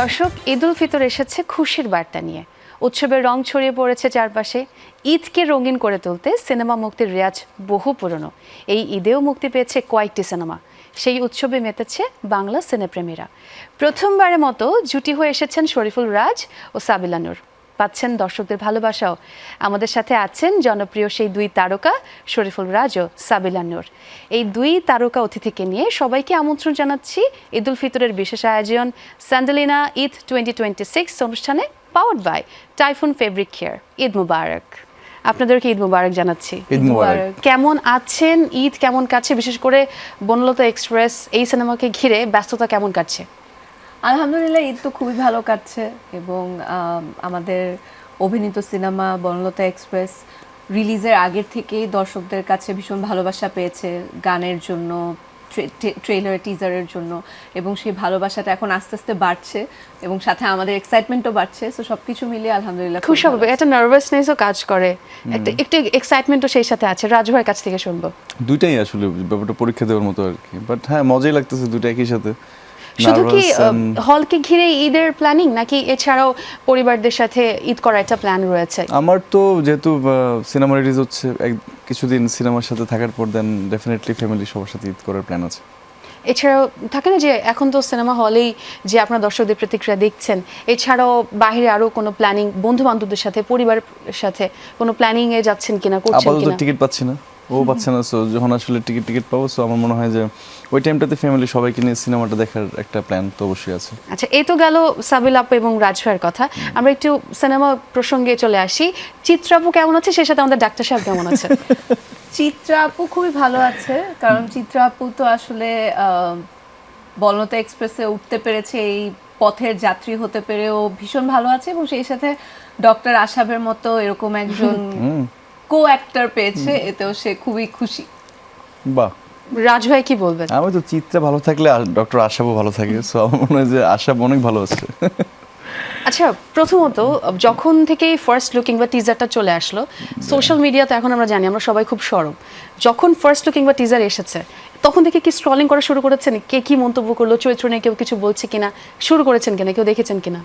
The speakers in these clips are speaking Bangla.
দর্শক, ঈদ উল ফিতর এসেছে খুশির বার্তা নিয়ে। উৎসবের রং ছড়িয়ে পড়েছে চারপাশে। ঈদকে রঙিন করে তুলতে সিনেমা মুক্তির রেওয়াজ বহু পুরনো। এই ঈদেও মুক্তি পেয়েছে কয়েকটি সিনেমা। সেই উৎসবে মেতেছে বাংলা সিনেপ্রেমীরা। প্রথমবারের মতো জুটি হয়ে এসেছেন শরীফুল রাজ ও সাবিলা নূর। পাচ্ছেন দর্শকদের ভালোবাসাও। আমাদের সাথে আছেন জনপ্রিয় সেই দুই তারকা শরীফুল রাজ ও সাবিলা নূর। এই দুই তারকা অতিথিকে নিয়ে সবাইকে আমন্ত্রণ জানাচ্ছি ঈদ উল ফিতরের বিশেষ আয়োজন স্যান্ডেলিনা ঈদ 2026 অনুষ্ঠানে, powered by Typhoon fabric care. Eid Mubarak. আপনাদেরকে ঈদ মুবারক জানাচ্ছি। ঈদ মুবারক। কেমন আছেন? ঈদ কেমন কাটছে? বিশেষ করে বনলতা এক্সপ্রেস এই সিনেমাকে ঘিরে ব্যস্ততা কেমন কাটছে? আলহামদুলিল্লাহ, ঈদ তো খুবই ভালো কাটছে এবং আমাদের অভিনীত সিনেমা বনলতা এক্সপ্রেস রিলিজের আগের থেকেই দর্শকদের কাছে ভীষণ ভালোবাসা পেয়েছে, গানের জন্য, ট্রেলার টিজারের জন্য, এবং সেই ভালোবাসাটা এখন আস্তে আস্তে বাড়ছে এবং সাথে আমাদের এক্সাইটমেন্টও বাড়ছে। সো সবকিছু মিলিয়ে আলহামদুলিল্লাহ খুব স্বাভাবিক, একটা নার্ভাসনেসও কাজ করে, একটু এক্সাইটমেন্টও সেই সাথে আছে। রাজু ভাইয়ের কাছ থেকে শুনবো। দুইটাই আসলে ব্যাপারটা পরীক্ষা দেওয়ার মতো আর কি, বাট হ্যাঁ মজাই লাগতেছে দুটো একই সাথে। শুধু কি হলকে ঘিরে ঈদের প্ল্যানিং, নাকি এছাড়াও পরিবারদের সাথে ঈদ করার একটা প্ল্যান রয়েছে? আমার তো যেহেতু সিনেমা রিলিজ হচ্ছে কিছুদিন সিনেমার সাথে থাকার পর দেন ডেফিনেটলি ফ্যামিলি সবার সাথে ঈদ করার প্ল্যান আছে। এছাড়াও থাকে না যে এখন তো সিনেমা হলেই যে আপনারা দর্শকদের প্রতিক্রিয়া দেখছেন, এছাড়াও বাইরে আরো কোনো প্ল্যানিং, বন্ধু বান্ধবদের সাথে, পরিবারের সাথে কোনো প্ল্যানিং এ যাচ্ছেন কিনা, করছেন আপাতত কিনা? টিকিট পাচ্ছি না, ও পাচ্ছে না। সো যখন আসলে টিকিট পাবো, সো আমার মনে হয় যে ওই টাইমটাতে ফ্যামিলি সবাইকে নিয়ে সিনেমাটা দেখার একটা প্ল্যান তো অবশ্যই আছে। আচ্ছা, এই তো গেল সাবিল আপু এবং রাজ ভাইয়ের কথা। আমরা একটু সিনেমা প্রসঙ্গে চলে আসি। চিত্রা আপু কেমন আছে, সেই সাথে আমাদের ডাক্তার সাহেব কেমন আছে? চিত্রা আপু খুবই ভালো আছে, কারণ চিত্রা আপু তো আসলে বনলতা এক্সপ্রেসে উঠতে পেরেছে, এই পথের যাত্রী হতে পেরেও ভীষণ ভালো আছে, এবং সেই সাথে ডক্টর আশাবের মতো এরকম একজন কো অ্যাক্টর পেয়েছে, এতেও সে খুবই খুশি। বাহ। রাজ ভাই কি বলবেন? আমি তো চিত্রা ভালো থাকলে ডক্টর আশাবও ভালো থাকে, সো আমার মনে হয় যে আশাব অনেক ভালো আছে। আচ্ছা, প্রথমত যখন থেকে ফার্স্ট লুকিং বা টিজারটা চলে আসলো সোশ্যাল মিডিয়াতে, এখন আমরা জানি আমরা সবাই খুব সরব, যখন ফার্স্ট লুকিং বা টিজার এসেছে তখন থেকে কি স্ক্রলিং করা শুরু করেছেন? কে কি মন্তব্য করলো, চরিত্র নিয়ে কেউ কিছু বলছে কিনা, শুরু করেছেন কিনা, কেউ দেখেছেন কিনা?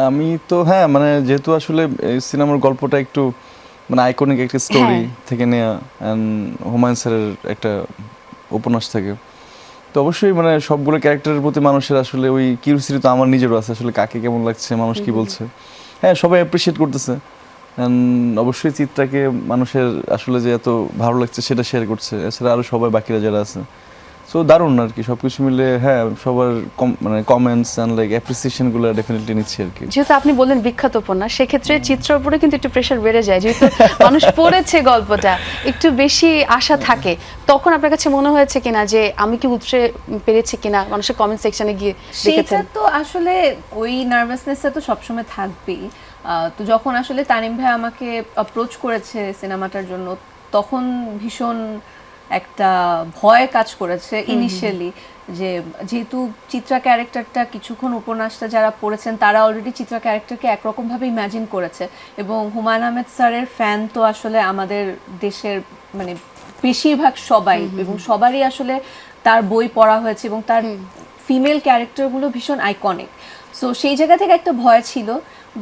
আমি তো হ্যাঁ, মানে যেহেতু আসলে এই সিনেমার গল্পটা একটু মানে আইকনিক একটা স্টোরি থেকে নেওয়া, অ্যান্ড হুমায়ুন স্যারের একটা উপন্যাস থেকে, তো অবশ্যই মানে সবগুলো ক্যারেক্টারের প্রতি মানুষের আসলে ওই কিউরিওসিটি তো আমার নিজেরও আছে, আসলে কাকে কেমন লাগছে, মানুষ কি বলছে। হ্যাঁ, সবাই অ্যাপ্রিসিয়েট করতেছে, অ্যান্ড অবশ্যই চিত্রাকে মানুষের আসলে যে এত ভালো লাগছে সেটা শেয়ার করছে, এছাড়া আরও সবাই বাকিরা যারা আছে। সো দারুণ আর কি, সবকিছু মিলে হ্যাঁ সবার মানে কমেন্টস অ্যান্ড লাইক অ্যাপ্রিসিয়েশনগুলো ডেফিনেটলি নিচ্ছি আর কি। যেহেতু আপনি বললেন বিখ্যাত উপন্যাস, সেক্ষেত্রে চিত্রের উপরে কিন্তু একটু প্রেশার বেড়ে যায়, যেহেতু মানুষ পড়েছে গল্পটা, একটু বেশি আশা থাকে। তখন আপনার কাছে মনে হয়েছে কিনা যে আমি কি উতরে পেরেছি কিনা, মানুষের কমেন্ট সেকশনে গিয়ে সেটা দেখেছেন? তো আসলে ওই নার্ভাসনেসটা তো সবসময় থাকবেই। তো যখন আসলে তানিম ভাই আমাকে অ্যাপ্রোচ করেছে সিনেমাটার জন্য, তখন ভীষণ একটা ভয় কাজ করেছে ইনিশিয়ালি, যে যেহেতু চিত্রা ক্যারেক্টারটা কিছুক্ষণ উপন্যাসটা যারা পড়েছেন তারা অলরেডি চিত্রা ক্যারেক্টারকে একরকমভাবে ইমাজিন করেছে, এবং হুমায়ুন আহমেদ স্যারের ফ্যান তো আসলে আমাদের দেশের মানে বেশিরভাগ সবাই, এবং সবারই আসলে তার বই পড়া হয়েছে এবং তার ফিমেল ক্যারেক্টারগুলো ভীষণ আইকনিক। সো সেই জায়গা থেকে একটা ভয় ছিল,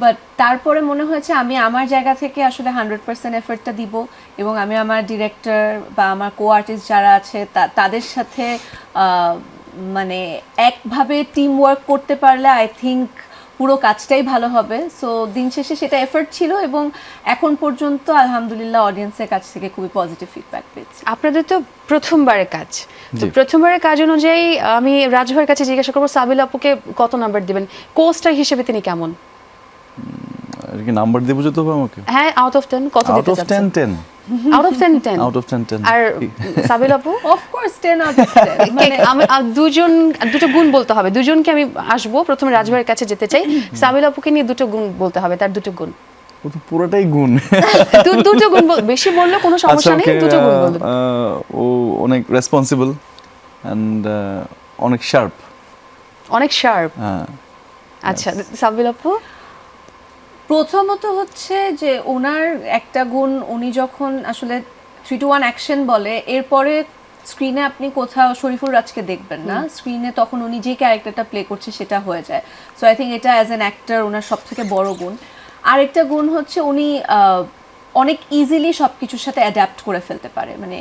বাট তারপরে মনে হয়েছে আমি আমার জায়গা থেকে আসলে 100% এফর্টটা দিব, এবং আমি আমার ডিরেক্টর বা আমার কো আর্টিস্ট যারা আছে তাদের সাথে মানে একভাবে টিম ওয়ার্ক করতে পারলে আই থিঙ্ক পুরো কাজটাই ভালো হবে। সো দিন শেষে সেটা এফর্ট ছিল, এবং এখন পর্যন্ত আলহামদুলিল্লাহ অডিয়েন্সের কাছ থেকে খুবই পজিটিভ ফিডব্যাক পেয়েছি। আপনাদের তো প্রথমবারের কাজ, তো প্রথমবারের কাজ অনুযায়ী আমি রাজ ভাইয়ের কাছে জিজ্ঞাসা করবো, সাবিল আপুকে কত নাম্বার দিবেন? কোস্টার হিসেবে তিনি কেমন? আর কি নাম্বার দেবো যে তবে আমাকে? হ্যাঁ, আউট অফ 10 কত দিতে চাচ্ছেন? 10 আউট অফ 10 10 আউট অফ 10 আর সাবিল আপু? Of course 10 out of 10। মানে আমি দুটো গুণ বলতে হবে। দুজনকে আমি আসবো, প্রথমে রাজ ভাইয়ের কাছে যেতে চাই। সাবিল আপুকে নিয়ে দুটো গুণ বলতে হবে, তার দুটো গুণ। ও তো পুরোটাই গুণ। দুটো গুণ বেশি বললে কোনো সমস্যা নেই, দুটো গুণ বলুন। ও অনেক রেসপন্সিবল এন্ড অনেক শার্প। অনেক শার্প। হ্যাঁ। আচ্ছা, সাবিল আপু? প্রথমত হচ্ছে যে ওনার একটা গুণ, উনি যখন আসলে 3 to 1 অ্যাকশন বলে, এরপরে স্ক্রিনে আপনি কোথাও শরীফুর রাজকে দেখবেন না, স্ক্রিনে তখন উনি যে ক্যারেক্টারটা প্লে করছে সেটা হয়ে যায়। সো আই থিঙ্ক এটা অ্যাজ অ্যান অ্যাক্টর ওনার সব থেকে বড় গুণ। আরেকটা গুণ হচ্ছে উনি অনেক ইজিলি সবকিছুর সাথে অ্যাডাপ্ট করে ফেলতে পারে, মানে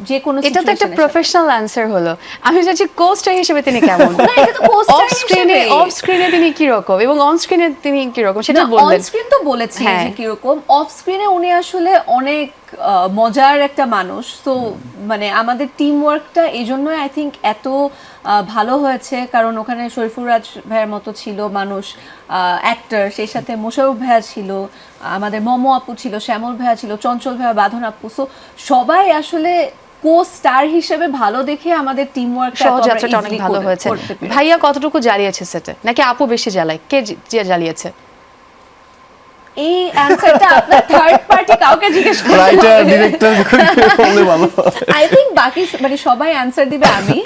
যে কোনো এটা তো একটা সিচুয়েশনের সাথে। প্রফেশনাল অ্যানসার হলো। আমি চাচ্ছি কোস্টার হিসেবে তিনি কেমন, না, এটা তো co-star অফ স্ক্রিনে তিনি কি রকম এবং অন স্ক্রিনে তিনি কি রকম সেটা অন বললেন। স্ক্রিন তো বলেছি হ্যাঁ। যে কিরকম, অফ স্ক্রিনে উনি আসলে অনেক মজার একটা মানুষ। তো মানে আমাদের টিম ওয়ার্কটা এই জন্যই আই থিঙ্ক এত ভালো হয়েছে, কারণ ওখানে শরীফুর রাজ ভাইয়ের মতো ছিল মানুষ, অ্যাক্টর, সেই সাথে মোশাররফ ভাইয়া ছিল, আমাদের মমো আপু ছিল, শ্যামল ভাইয়া ছিল, চঞ্চল ভাইয়া, বাঁধন আপু। সো সবাই আসলে কো-স্টার হিসেবে ভালো দেখে আমাদের টিম ওয়ার্কটা সহযাত্রাটা অনেক ভালো হয়েছে। ভাইয়া কতটুকু জ্বালিয়েছে সেটে, নাকি আপু বেশি জ্বালায়, কে জ্বালিয়েছে? এই অ্যানসারটা আপনার থার্ড পার্টি কাউকে জিজ্ঞেস করতে রাইটার হবে। ডিরেক্টর বললে ভালো হয়। আই থিংক বাকি মানে সবাই অ্যানসার দিবে আমি।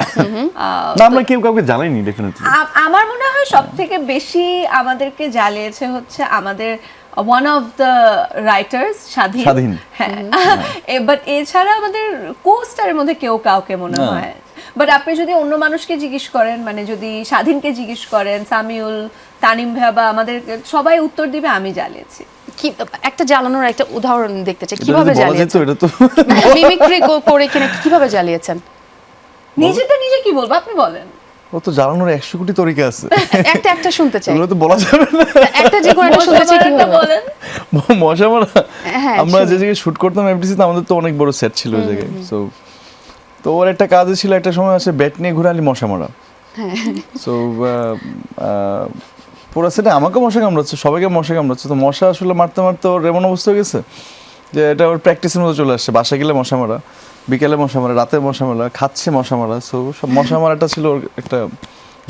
না আমরা কেউ কাউকে জানাইনি ডেফিনেটলি। আমার মনে হয় সব থেকে বেশি আমাদেরকে জ্বালিয়েছে হচ্ছে আমাদের ওয়ান অফ দ্য রাইটার্স স্বাধীন। হ্যাঁ, বাট এছাড়া আমাদের কো-স্টারের মধ্যে কেউ কাউকে মনে না। হয়। বাট আপনি যদি অন্য মানুষকে জিজ্ঞেস করেন, মানে যদি স্বাধীনকে জিজ্ঞেস করেন, সামিউল, তানিম ভাইয়া বা আমাদের সবাই উত্তর দিবে আমি জ্বালিয়েছি। কি একটা জ্বালানোর একটা উদাহরণ দেখতে চাই, এটা কিভাবে যদি বলা যেত জ্বালিয়েছেন? এটা তো মিমিক্রি করে কিনা কিভাবে জ্বালিয়েছেন? নিজেটা নিজে কি বলবো আপনি বলেন। ও তো জ্বালানোর 100 কোটি তরিকা আছে, একটা শুনতে চাই, এগুলো তো বলা যাবে না। একটা যে কোনো একটা শুনতে চাই, মশা মারাটা কিভাবে? বলেন। মশা মারা, হ্যাঁ, আমরা শুনি। যে জায়গায় শুট করতাম এফডিসিতে, আমাদের তো অনেক বড় সেট ছিল ওই জায়গায়। সো তো ওর একটা কাজ ছিল, একটা সময় আছে ব্যাট নিয়ে ঘুরে আলি মশা মারা। সো পুরো সেটা আমাকে মশা কামড়াচ্ছে, সবাইকে মশা কামড়াচ্ছে। তো মশা আসলে মারতে মারতে ওর এমন অবস্থা হয়ে গেছে যে এটা ওর প্র্যাকটিসের মতো চলে আসছে। বাসা গেলে মশা মারা, বিকেলে মশা মারা, রাতে মশা মারা, খাচ্ছে মশা মারা। সো সব মশা মারাটা ছিল ওর একটা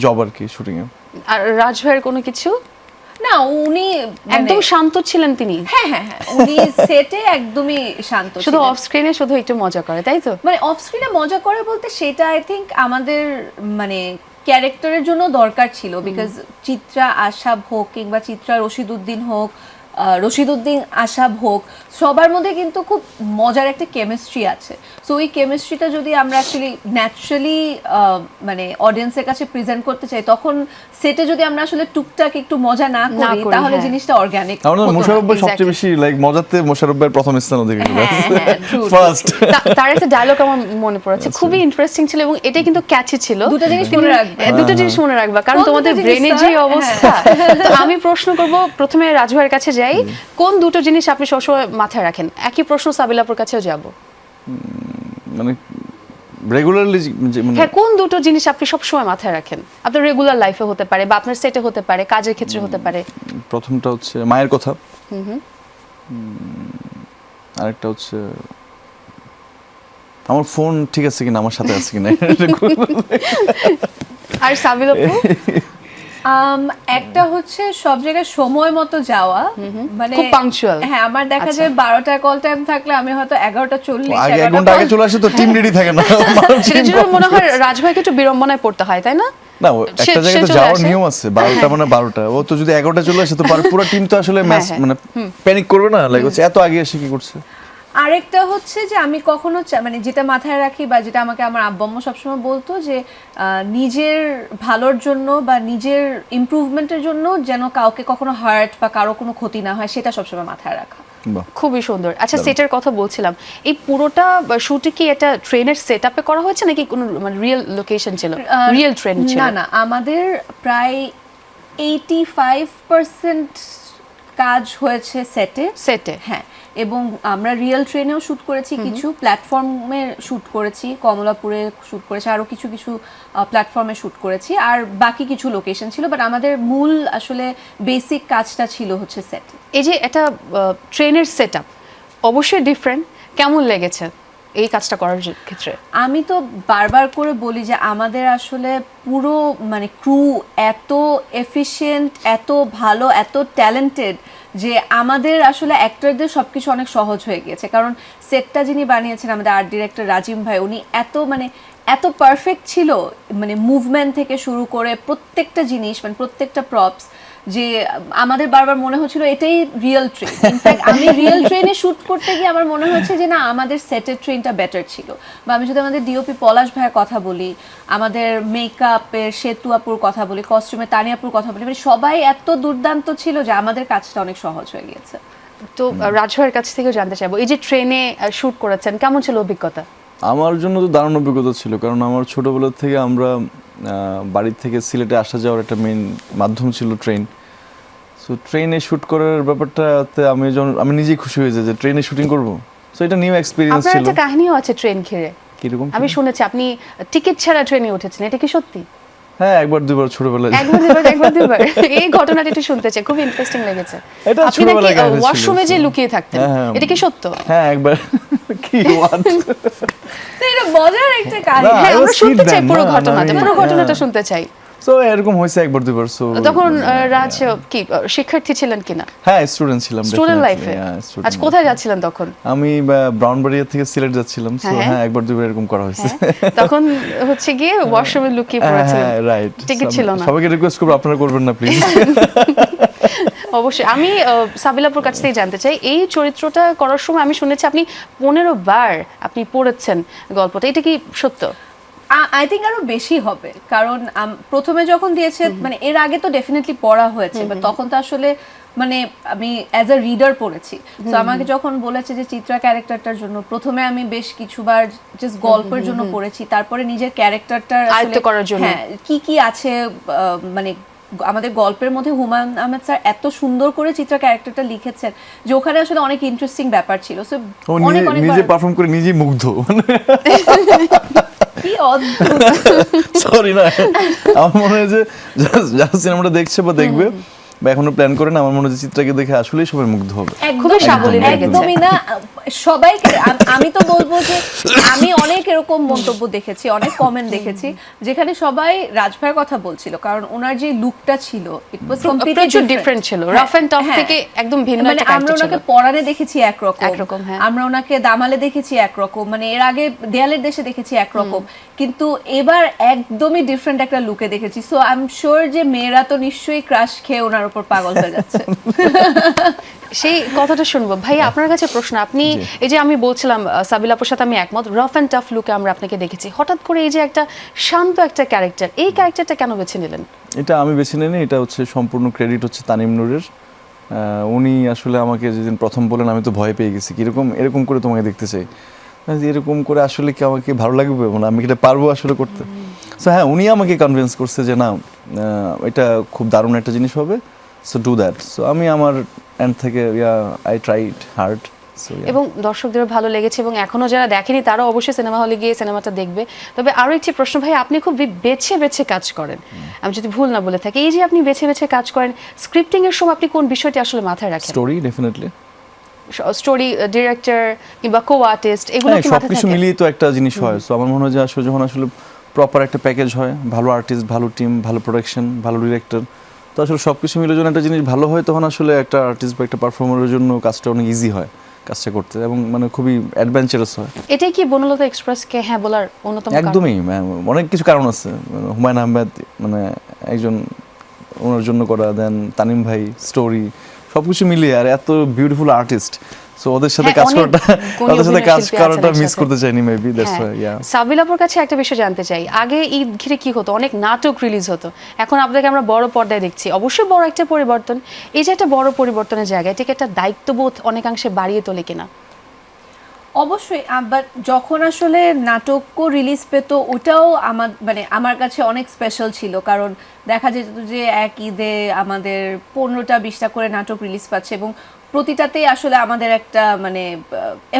জব আর কি শুটিংয়ে। আর রাজ ভাইয়ের কোনো কিছু? না, উনি একদম শান্ত ছিলেন তিনি, হ্যাঁ হ্যাঁ হ্যাঁ, উনি সেটে একদমই শান্ত শুধু ছিলেন। অফ স্ক্রিনে শুধু একটু মজা করে, তাই তো? মানে অফ স্ক্রিনে মজা করে বলতে সেটা আই থিংক আমাদের মানে ক্যারেক্টারের জন্য দরকার ছিল, বিকজ চিত্রা আশাব হোক কিংবা চিত্রা রশিদউদ্দিন হোক, রশিদউদ্দিন আশাব হোক, সবার মধ্যে কিন্তু খুব মজার একটা কেমিস্ট্রি আছে। সো ওই কেমিস্ট্রিটা যদি আমরা অ্যাকচুয়ালি ন্যাচারালি মানে অডিয়েন্সের কাছে প্রেজেন্ট করতে চাই, তখন সেটে যদি আমরা আসলে টুকটাক একটু মজা না করি তাহলে হ্যাঁ। জিনিসটা অর্গানিক। আমার মোশাররফ ভাই Exactly. সবচেয়ে বেশি লাইক মজাতে মোশাররফ ভাইয়ের প্রথম স্থান অধিকার হ্যাঁ, হ্যাঁ, true, ফার্স্ট। তার একটা ডায়লগ আমার মনে পড়েছে, খুবই ইন্টারেস্টিং ছিল এবং এটা কিন্তু ক্যাচি ছিল। দুটো জিনিস মনে রাখবে। দুটো জিনিস মনে রাখবা, কারণ কোন তোমাদের দুটো জিনিস, ব্রেনের যে স্যার? অবস্থা। তো আমি প্রশ্ন করব, প্রথমে রাজু ভাইয়ের কাছে যাই, কোন দুটো জিনিস আপনি সবসময় মাথায় রাখেন? একই প্রশ্ন সাবিলাপুর কাছেও যাব। মানে রেগুলারলি মানে হ্যাঁ, কোন দুটো জিনিস আপনি সবসময় মাথায় রাখেন? আপনার রেগুলার লাইফে হতে পারে বা আপনার সেটে হতে পারে, কাজের ক্ষেত্রে হতে পারে। প্রথমটা হচ্ছে মায়ের কথা, আরেকটা হচ্ছে আমার ফোন ঠিক আছে কিনা, আমার সাথে আছে কিনা। আর সাবিলাপু? একটা হচ্ছে সব জায়গায় সময় মতো যাওয়া, মানে খুব punctual। হ্যাঁ, আমার দেখা আচ্ছা। যায় 12টায় কল টাইম থাকলে আমি হয়তো 11:40 আগে 1 ঘন্টা আগে চলে আসে তো টিম রেডি থাকে না। সেটার জন্য মনে হয় রাজ ভাইকে একটু বিড়ম্বনায় পড়তে হয়, তাই না? না ও সে একটা জায়গায় তো চলে যাওয়ার আসে। নিয়ম আছে, 12টা মানে 12টা। ও তো যদি 11টা চলে আসে তো পুরো টিম তো আসলে ম্যাচ হ্যাঁ। মানে প্যানিক করবে না, লাইক হচ্ছে এত আগে এসে কি করছে। আরেকটা হচ্ছে যে আমি কখনো মানে যেটা মাথায় রাখি বা যেটা আমাকে আমার আব্বা আম্মু সবসময় বলতো যে নিজের ভালোর জন্য বা নিজের ইমপ্রুভমেন্টের জন্য যেন কাউকে কখনো হার্ট বা কারো কোনো ক্ষতি না হয়, সেটা সবসময় মাথায় রাখা। বাহ, খুবই সুন্দর। আচ্ছা, সেটের কথা বলছিলাম, এই পুরোটা শুটে কি এটা ট্রেনের সেটআপে করা হয়েছে নাকি কোনো মানে রিয়েল লোকেশন ছিল, রিয়েল ট্রেন ছিল? না না, আমাদের প্রায় 85% কাজ হয়েছে সেটে। হ্যাঁ, এবং আমরা রিয়েল ট্রেনেও শুট করেছি, কিছু প্ল্যাটফর্মে শুট করেছি, কমলাপুরে শুট করেছি, আরো কিছু কিছু প্ল্যাটফর্মে শুট করেছি, আর বাকি কিছু লোকেশন ছিল, বাট আমাদের মূল আসলে বেসিক কাজটা ছিল হচ্ছে সেট। এই যে এটা ট্রেনের সেটআপ অবশ্যই ডিফারেন্ট, কেমন লেগেছে এই কাজটা করার ক্ষেত্রে? আমি তো বারবার করে বলি যে আমাদের আসলে পুরো মানে ক্রু এত এফিশিয়েন্ট, এত ভালো, এত ট্যালেন্টেড যে আমাদের আসলে অ্যাক্টরদের সবকিছু অনেক সহজ হয়ে গিয়েছে। কারণ সেটটা যিনি বানিয়েছেন আমাদের আর্ট ডিরেক্টর রাজিম ভাই, উনি এত পারফেক্ট ছিল, মানে মুভমেন্ট থেকে শুরু করে প্রত্যেকটা জিনিস, মানে প্রত্যেকটা প্রপস যে আমাদের বারবার মনে হচ্ছিল এটাই রিয়েল ট্রেন। ইনফ্যাক্ট আমি রিয়েল ট্রেনে শুট করতে গিয়ে আমার মনে হচ্ছে যে না, আমাদের সেটের ট্রেনটা বেটার ছিল। বা আমি যদি আমাদের ডিওপি পলাশ ভাইয়ের কথা বলি, আমাদের মেকআপের সেতু আপুর কথা বলি, কস্টিউমে তানিয়াপুর কথা বলি, মানে সবাই এত দুর্দান্ত ছিল যে আমাদের কাজটা অনেক সহজ হয়ে গিয়েছে। তো রাজুয়ের কাছ থেকেও জানতে চাইবো, এই যে ট্রেনে শুট করেছেন, কেমন ছিল অভিজ্ঞতা? আমার জন্য তো দারুণ অভিজ্ঞতা ছিল, কারণ আমার ছোটোবেলা থেকে আমরা বাড়ি থেকে সিলেটে আসা যাওয়ার একটা মেইন মাধ্যম ছিল ট্রেন। সো ট্রেনে শ্যুট করার ব্যাপারটাতে আমি নিজেই খুশি হয়ে যাই যে ট্রেনে শুটিং করব। সো এটা নিউ এক্সপিরিয়েন্স আপনার ছিল। একটা কাহিনীও আছে ট্রেন ঘিরে, কিরকম? আমি শুনেছি আপনি টিকিট ছাড়া ট্রেনে উঠেছেন, এটা কি সত্যি? হ্যাঁ, একবার দুবার ছোটবেলায়। একবার দুবার এই ঘটনাটা একটু শুনতে চাই, খুব ইন্টারেস্টিং লেগেছে। এটা আপনি নাকি ছোটবেলায় কাহিনী ছিল। ওয়াশরুমে যে লুকিয়ে থাকতেন, হ্যাঁ। এটা কি সত্য? হ্যাঁ, একবার। কি what? তো এটা মজার একটা কাহিনী। না, হ্যাঁ, I আমরা was শুনতে kid চাই then, পুরো না, ঘটনাটা, আমি- পুরো ঘটনাটা হ্যাঁ। শুনতে চাই। সো এরকম হয়েছে একবার দুবার। সো তখন রাজ কি শিক্ষার্থী ছিলেন কিনা? হ্যাঁ, স্টুডেন্ট ছিলাম। স্টুডেন্ট definitely, লাইফে? yeah, student আজ life. কোথায় যাচ্ছিলেন তখন? আমি ব্রাউনবাড়িয়া থেকে সিলেট যাচ্ছিলাম। সো হ্যাঁ। হ্যাঁ, একবার দুবার এরকম করা হয়েছে। তখন হচ্ছে গিয়ে ওয়াশরুমে লুকিয়ে পড়েছিলেন, হ্যাঁ, রাইট। টিকিট ছিল না। সবাইকে রিকোয়েস্ট করবো আপনারা করবেন না প্লিজ। অবশ্যই। আমি সাবিলাপুর কাছ থেকে জানতে চাই, এই চরিত্রটা করার সময় আমি শুনেছি আপনি 15 বার আপনি পড়েছেন গল্পটা, এটা কি সত্য? আই থিঙ্ক আরো বেশি হবে, কারণ প্রথমে যখন দিয়েছে, মানে এর আগে তো ডেফিনেটলি পড়া হয়েছে, বাট তখন তো আসলে মানে আমি অ্যাজ আ রিডার পড়েছি। তো আমাকে যখন বলেছে যে চিত্রা ক্যারেক্টারটার জন্য, প্রথমে আমি বেশ কিছুবার জাস্ট গল্পের জন্য পড়েছি, তারপরে নিজের ক্যারেক্টারটা আয়ত্ত করার জন্য। হ্যাঁ, কি কি আছে, মানে আমাদের গল্পের মধ্যে হুমায়ুন আহমেদ স্যার এত সুন্দর করে চিত্রা ক্যারেক্টারটা লিখেছেন যে ওখানে আসলে অনেক ইন্টারেস্টিং ব্যাপার ছিল। সো ও অনেক অনেক নিজে পারফর্ম করে নিজেই মুগ্ধ। কি অদ্ভুত। সরি না, আমার মনে হয় যে যারা সিনেমাটা দেখছে বা দেখবে বা এখনো প্ল্যান করে না, আমার মনে হয় চিত্রাকে দেখে আসলেই সবাই মুগ্ধ হবে। খুবই সাবলীল লেগেছে। একদমই না, সবাইকে আমি তো বলবো যে আমি অনেক এরকম মন্তব্য দেখেছি, অনেক কমেন্ট দেখেছি যেখানে সবাই রাজভাইয়ের কথা বলছিল, কারণ ওনার যে লুকটা ছিল ইট ওয়াজ কমপ্লিটলি প্রচুর ডিফারেন্ট ছিল, রাফ এন্ড টাফ থেকে একদম ভিন্ন মানে একটা আমরা ক্যারেক্টার ছিল। ওনাকে পরাণে দেখেছি একরকম, একরকম, হ্যাঁ। আমরা ওনাকে দামালে দেখেছি একরকম, মানে এর আগে দেয়ালের দেশে দেখেছি একরকম, কিন্তু এবার একদমই ডিফারেন্ট একটা লুকে দেখেছি। সো আই এম শিওর যে মেয়েরা তো নিশ্চয়ই ক্রাশ খেয়ে ওনার উপর পাগল হয়ে যাচ্ছে। সেই কথাটা শুনবো। ভাই, আপনার কাছে প্রশ্ন, আপনি এই যে আমি বলছিলাম সাবিলাপুর সাথে আমি একমত, রাফ এন্ড টাফ লুকে আমরা আপনাকে দেখেছি, হঠাৎ করে এই যে একটা শান্ত একটা ক্যারেক্টার, এই ক্যারেক্টারটা কেন বেছে নিলেন? এটা আমি বেছে নিইনি, এটা হচ্ছে সম্পূর্ণ ক্রেডিট হচ্ছে তানিম নূরের। উনি আসলে আমাকে যেদিন প্রথম বলেন, আমি তো ভয় পেয়ে গেছি, কিরকম এরকম করে তোমাকে দেখতে চাই, এরকম করে আসলে কি আমাকে ভালো লাগবে, মানে আমি এটা পারবো আসলে করতে। সো হ্যাঁ, উনি আমাকে কনভিন্স করছে যে না, এটা খুব দারুণ একটা জিনিস হবে, সো ডু দ্যাট। সো আমি আমার এন্ড থেকে আই ট্রাইড হার্ড। এবং দর্শকদেরও ভালো লেগেছে, এবং এখনো যারা দেখেনি তারা অবশ্যই সিনেমা হলে গিয়ে সিনেমাটা দেখবে। তবে আরো একটি প্রশ্ন ভাই, আপনি খুব বেছে বেছে কাজ করেন, আমি যদি ভুল না বলে থাকি, এই যে আপনি বেছে বেছে কাজ করেন, স্ক্রিপ্টিং এর সময় আপনি কোন বিষয়টি আসলে মাথায় রাখেন? স্টোরি ডেফিনেটলি, স্টোরি, ডিরেক্টর কিংবা কো আর্টিস্ট, এগুলো কি মাথায় সবকিছু থাকে? মিলিয়ে তো একটা জিনিস হয়। সো আমার মনে হয় যে আসলে যখন আসলে প্রপার একটা প্যাকেজ হয়, ভালো আর্টিস্ট, ভালো টিম, ভালো প্রোডাকশন, ভালো ডিরেক্টর, তো আসলে সবকিছু মিলে যখন একটা জিনিস ভালো হয়, তখন আসলে একটা আর্টিস্ট বা একটা পারফর্মারের জন্য কাজটা অনেক ইজি হয় কাজটা করতে, এবং মানে খুবই অ্যাডভেঞ্চারাস হয়। এটাই কি বনলতা এক্সপ্রেসকে হ্যাঁ বলার অন্যতম কারণ? একদমই, অনেক কিছু কারণ আছে। হুমায়ুন আহমেদ মানে একজন, ওনার জন্য করা, দেন তানিম ভাই, স্টোরি, সবকিছু মিলিয়ে আর এত বিউটিফুল আর্টিস্ট, সো ওদের সাথে হ্যাঁ, কাজ অনেক করাটা, গুণী ওদের সাথে অভিনয় কাজ শিল্পী করাটা আছেন মিস একসাথে। করতে চাইনি মেবি, দ্যাটস হ্যাঁ। হোয়াই। ইয়া, সাবিলাপুর কাছে একটা বিষয় জানতে চাই, আগে ঈদ ঘিরে কি হতো, অনেক নাটক রিলিজ হতো, এখন আপনাকে আমরা বড় পর্দায় দেখছি, অবশ্যই বড় একটা পরিবর্তন। এই যে একটা বড় পরিবর্তনের জায়গায়, এটাকে একটা দায়িত্ববোধ অনেকাংশে বাড়িয়ে তোলে কিনা? অবশ্যই, বাট যখন আসলে নাটকও রিলিজ পেত, ওটাও আমার কাছে অনেক স্পেশাল ছিল, কারণ দেখা যেত যে এক ঈদে আমাদের 15টা-20টা করে নাটক রিলিজ পাচ্ছে, এবং প্রতিটাতেই আসলে আমাদের একটা মানে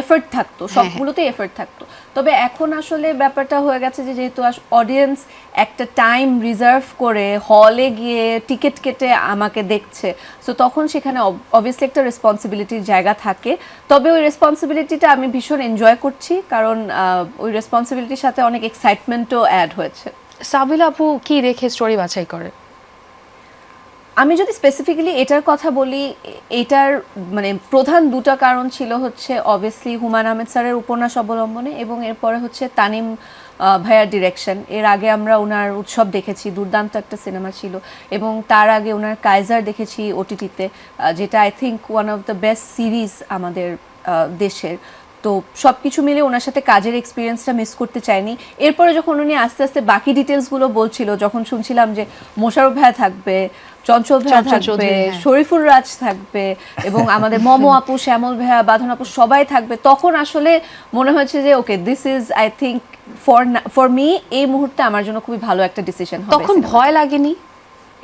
এফর্ট থাকতো, সবগুলোতেই এফর্ট থাকতো। তবে এখন আসলে ব্যাপারটা হয়ে গেছে যে যেহেতু অডিয়েন্স একটা টাইম রিজার্ভ করে হলে গিয়ে টিকিট কেটে আমাকে দেখছে, সো তখন সেখানে অবভিয়াসলি একটা রেসপন্সিবিলিটির জায়গা থাকে। তবে ওই রেসপন্সিবিলিটিটা আমি ভীষণ এনজয় করছি, কারণ ওই রেসপন্সিবিলিটির সাথে অনেক এক্সাইটমেন্টও অ্যাড হয়েছে। সাবিলা আপু কি রেখে স্টোরি বাছাই করে? আমি যদি স্পেসিফিক্যালি এটার কথা বলি, এটার মানে প্রধান দুটো কারণ ছিল হচ্ছে অবভিয়াসলি হুমায়ুন আহমেদ স্যারের উপন্যাস অবলম্বনে, এবং এরপরে হচ্ছে তানিম ভাইয়ার ডিরেকশন। এর আগে আমরা ওনার উৎসব দেখেছি, দুর্দান্ত একটা সিনেমা ছিল, এবং তার আগে ওনার কাইজার দেখেছি ওটিটিতে, যেটা I think one of the best series আমাদের দেশের। তো সব কিছু মিলে ওনার সাথে কাজের এক্সপিরিয়েন্সটা মিস করতে চাইনি। এরপরে যখন উনি আস্তে আস্তে বাকি ডিটেলসগুলো বলছিল, যখন শুনছিলাম যে মোশাররফ ভাইয়া থাকবে, চঞ্চল ভাইয়া চঞ্চল থাকবে, চৌধুরী, হ্যাঁ। শরীফুল রাজ থাকবে, এবং আমাদের মমো আপু, শ্যামল ভাইয়া, বাঁধন আপু সবাই থাকবে, তখন আসলে মনে হয়েছে যে okay, this is I think for me এই মুহূর্তে আমার জন্য খুবই ভালো একটা ডিসিশন হবে। তখন ভয় লাগেনি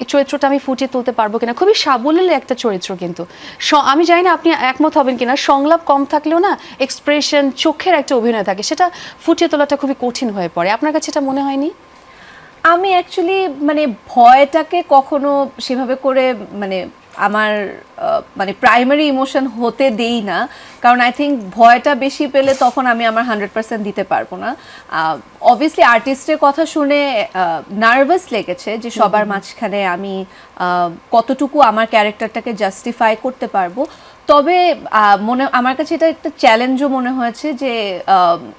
এই চরিত্রটা আমি ফুটিয়ে তুলতে পারবো কিনা? খুবই সাবলীল একটা চরিত্র, কিন্তু আমি জানি না আপনি একমত হবেন কিনা, সংলাপ কম থাকলেও না এক্সপ্রেশন, চোখের একটা অভিনয় থাকে, সেটা ফুটিয়ে তোলাটা খুবই কঠিন হয়ে পড়ে। আপনার কাছে এটা মনে হয়নি? আমি অ্যাকচুয়ালি মানে ভয়টাকে কখনো সেভাবে করে মানে আমার মানে প্রাইমারি ইমোশন হতে দেই না, কারণ আই থিঙ্ক ভয়টা বেশি পেলে তখন আমি আমার 100% দিতে পারবো না। অবভিয়াসলি আর্টিস্টের কথা শুনে নার্ভাস লেগেছে যে সবার মাঝখানে আমি কতটুকু আমার ক্যারেক্টারটাকে জাস্টিফাই করতে পারবো। তবে আমার কাছে এটা একটা চ্যালেঞ্জও মনে হয়েছে যে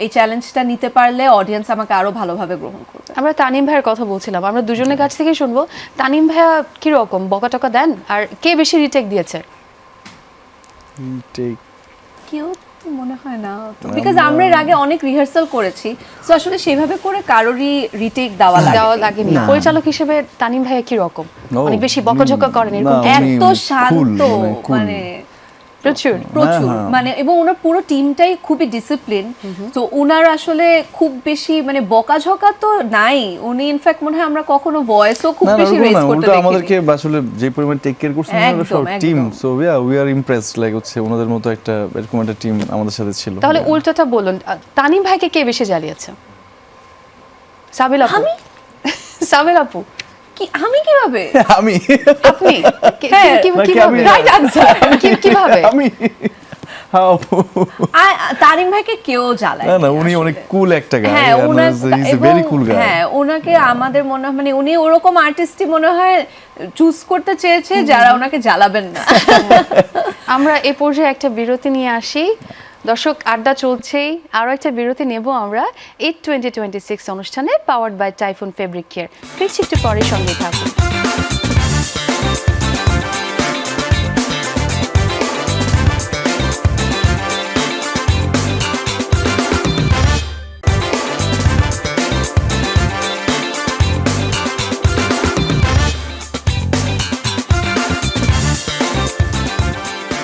এই চ্যালেঞ্জটা নিতে পারলে অডিয়েন্স আমাকে আরো ভালোভাবে গ্রহণ করবে। আমরা তানিম ভাইয়ের কথা বলছিলাম, আমরা দুজনের কাছ থেকেই শুনবো তানিম ভাইয়া কিরকম বকা টকা দেন, আর কে বেশি রিটেক দিয়েছে? ঠিক কেউ তো মনে হয় না, বিকজ আমরা এর আগে অনেক রিহার্সাল করেছি, সো আসলে সেভাবে করে কারোরই রিটেক দেওয়া লাগেনি। না। পরিচালক হিসেবে তানিম ভাইয়া কিরকম? ও, অনেক বেশি বকাঝকা করেন এরকম? না, উনি এত শান্ত, cool। মানে প্রচুর। প্রচুর, হ্যাঁ। মানে এবং ওনার পুরো টিমটাই খুবই ডিসিপ্লিন। তো ওনার আসলে খুব বেশি মানে বকাঝকা তো নাই, উনি ইনফ্যাক্ট মনে হয় আমরা কখনো ভয়েসও খুব না, বেশি ওরকম রেজ না, করতে উল্টো দেখিনি। আমাদেরকে আসলে যে পরিমাণ টেক কেয়ার করছেন আমরা সব একদম, টিম, একদম। So we are impressed, like হচ্ছে ওনাদের মতো একটা এরকম একটা টিম আমাদের সাথে ছিল। তাহলে উল্টোটা বলুন, তানিম ভাইকে কে বেশি জ্বালিয়েছে? সাবিল আপু? আমি? সাবিল আপু? কি আমি কিভাবে? আমি আপনি? হ্যাঁ, নাকি কিভাবে? আমি? Right answer. কিভাবে? আমি হ্যাঁ আপু। তারিম ভাইকে কেউ জ্বালায় না না, উনি অনেক কুল একটা গায়, হ্যাঁ, হি ইজ এ ভেরি কুল গায়। হ্যাঁ, ওনাকে আমাদের মনে হয় মানে উনি ওরকম আর্টিস্টই মনে হয় চুজ করতে চেয়েছে যারা ওনাকে জ্বালাবেন না। আমরা এই পর্যায়ে একটা বিরতি নিয়ে আসি। দর্শক, আড্ডা চলছেই, আরও একটা বিরতি নেব আমরা ঈদ 2026 অনুষ্ঠানে, powered by Typhoon fabric Care. ফিরছি একটু পরে, সঙ্গে থাকুন।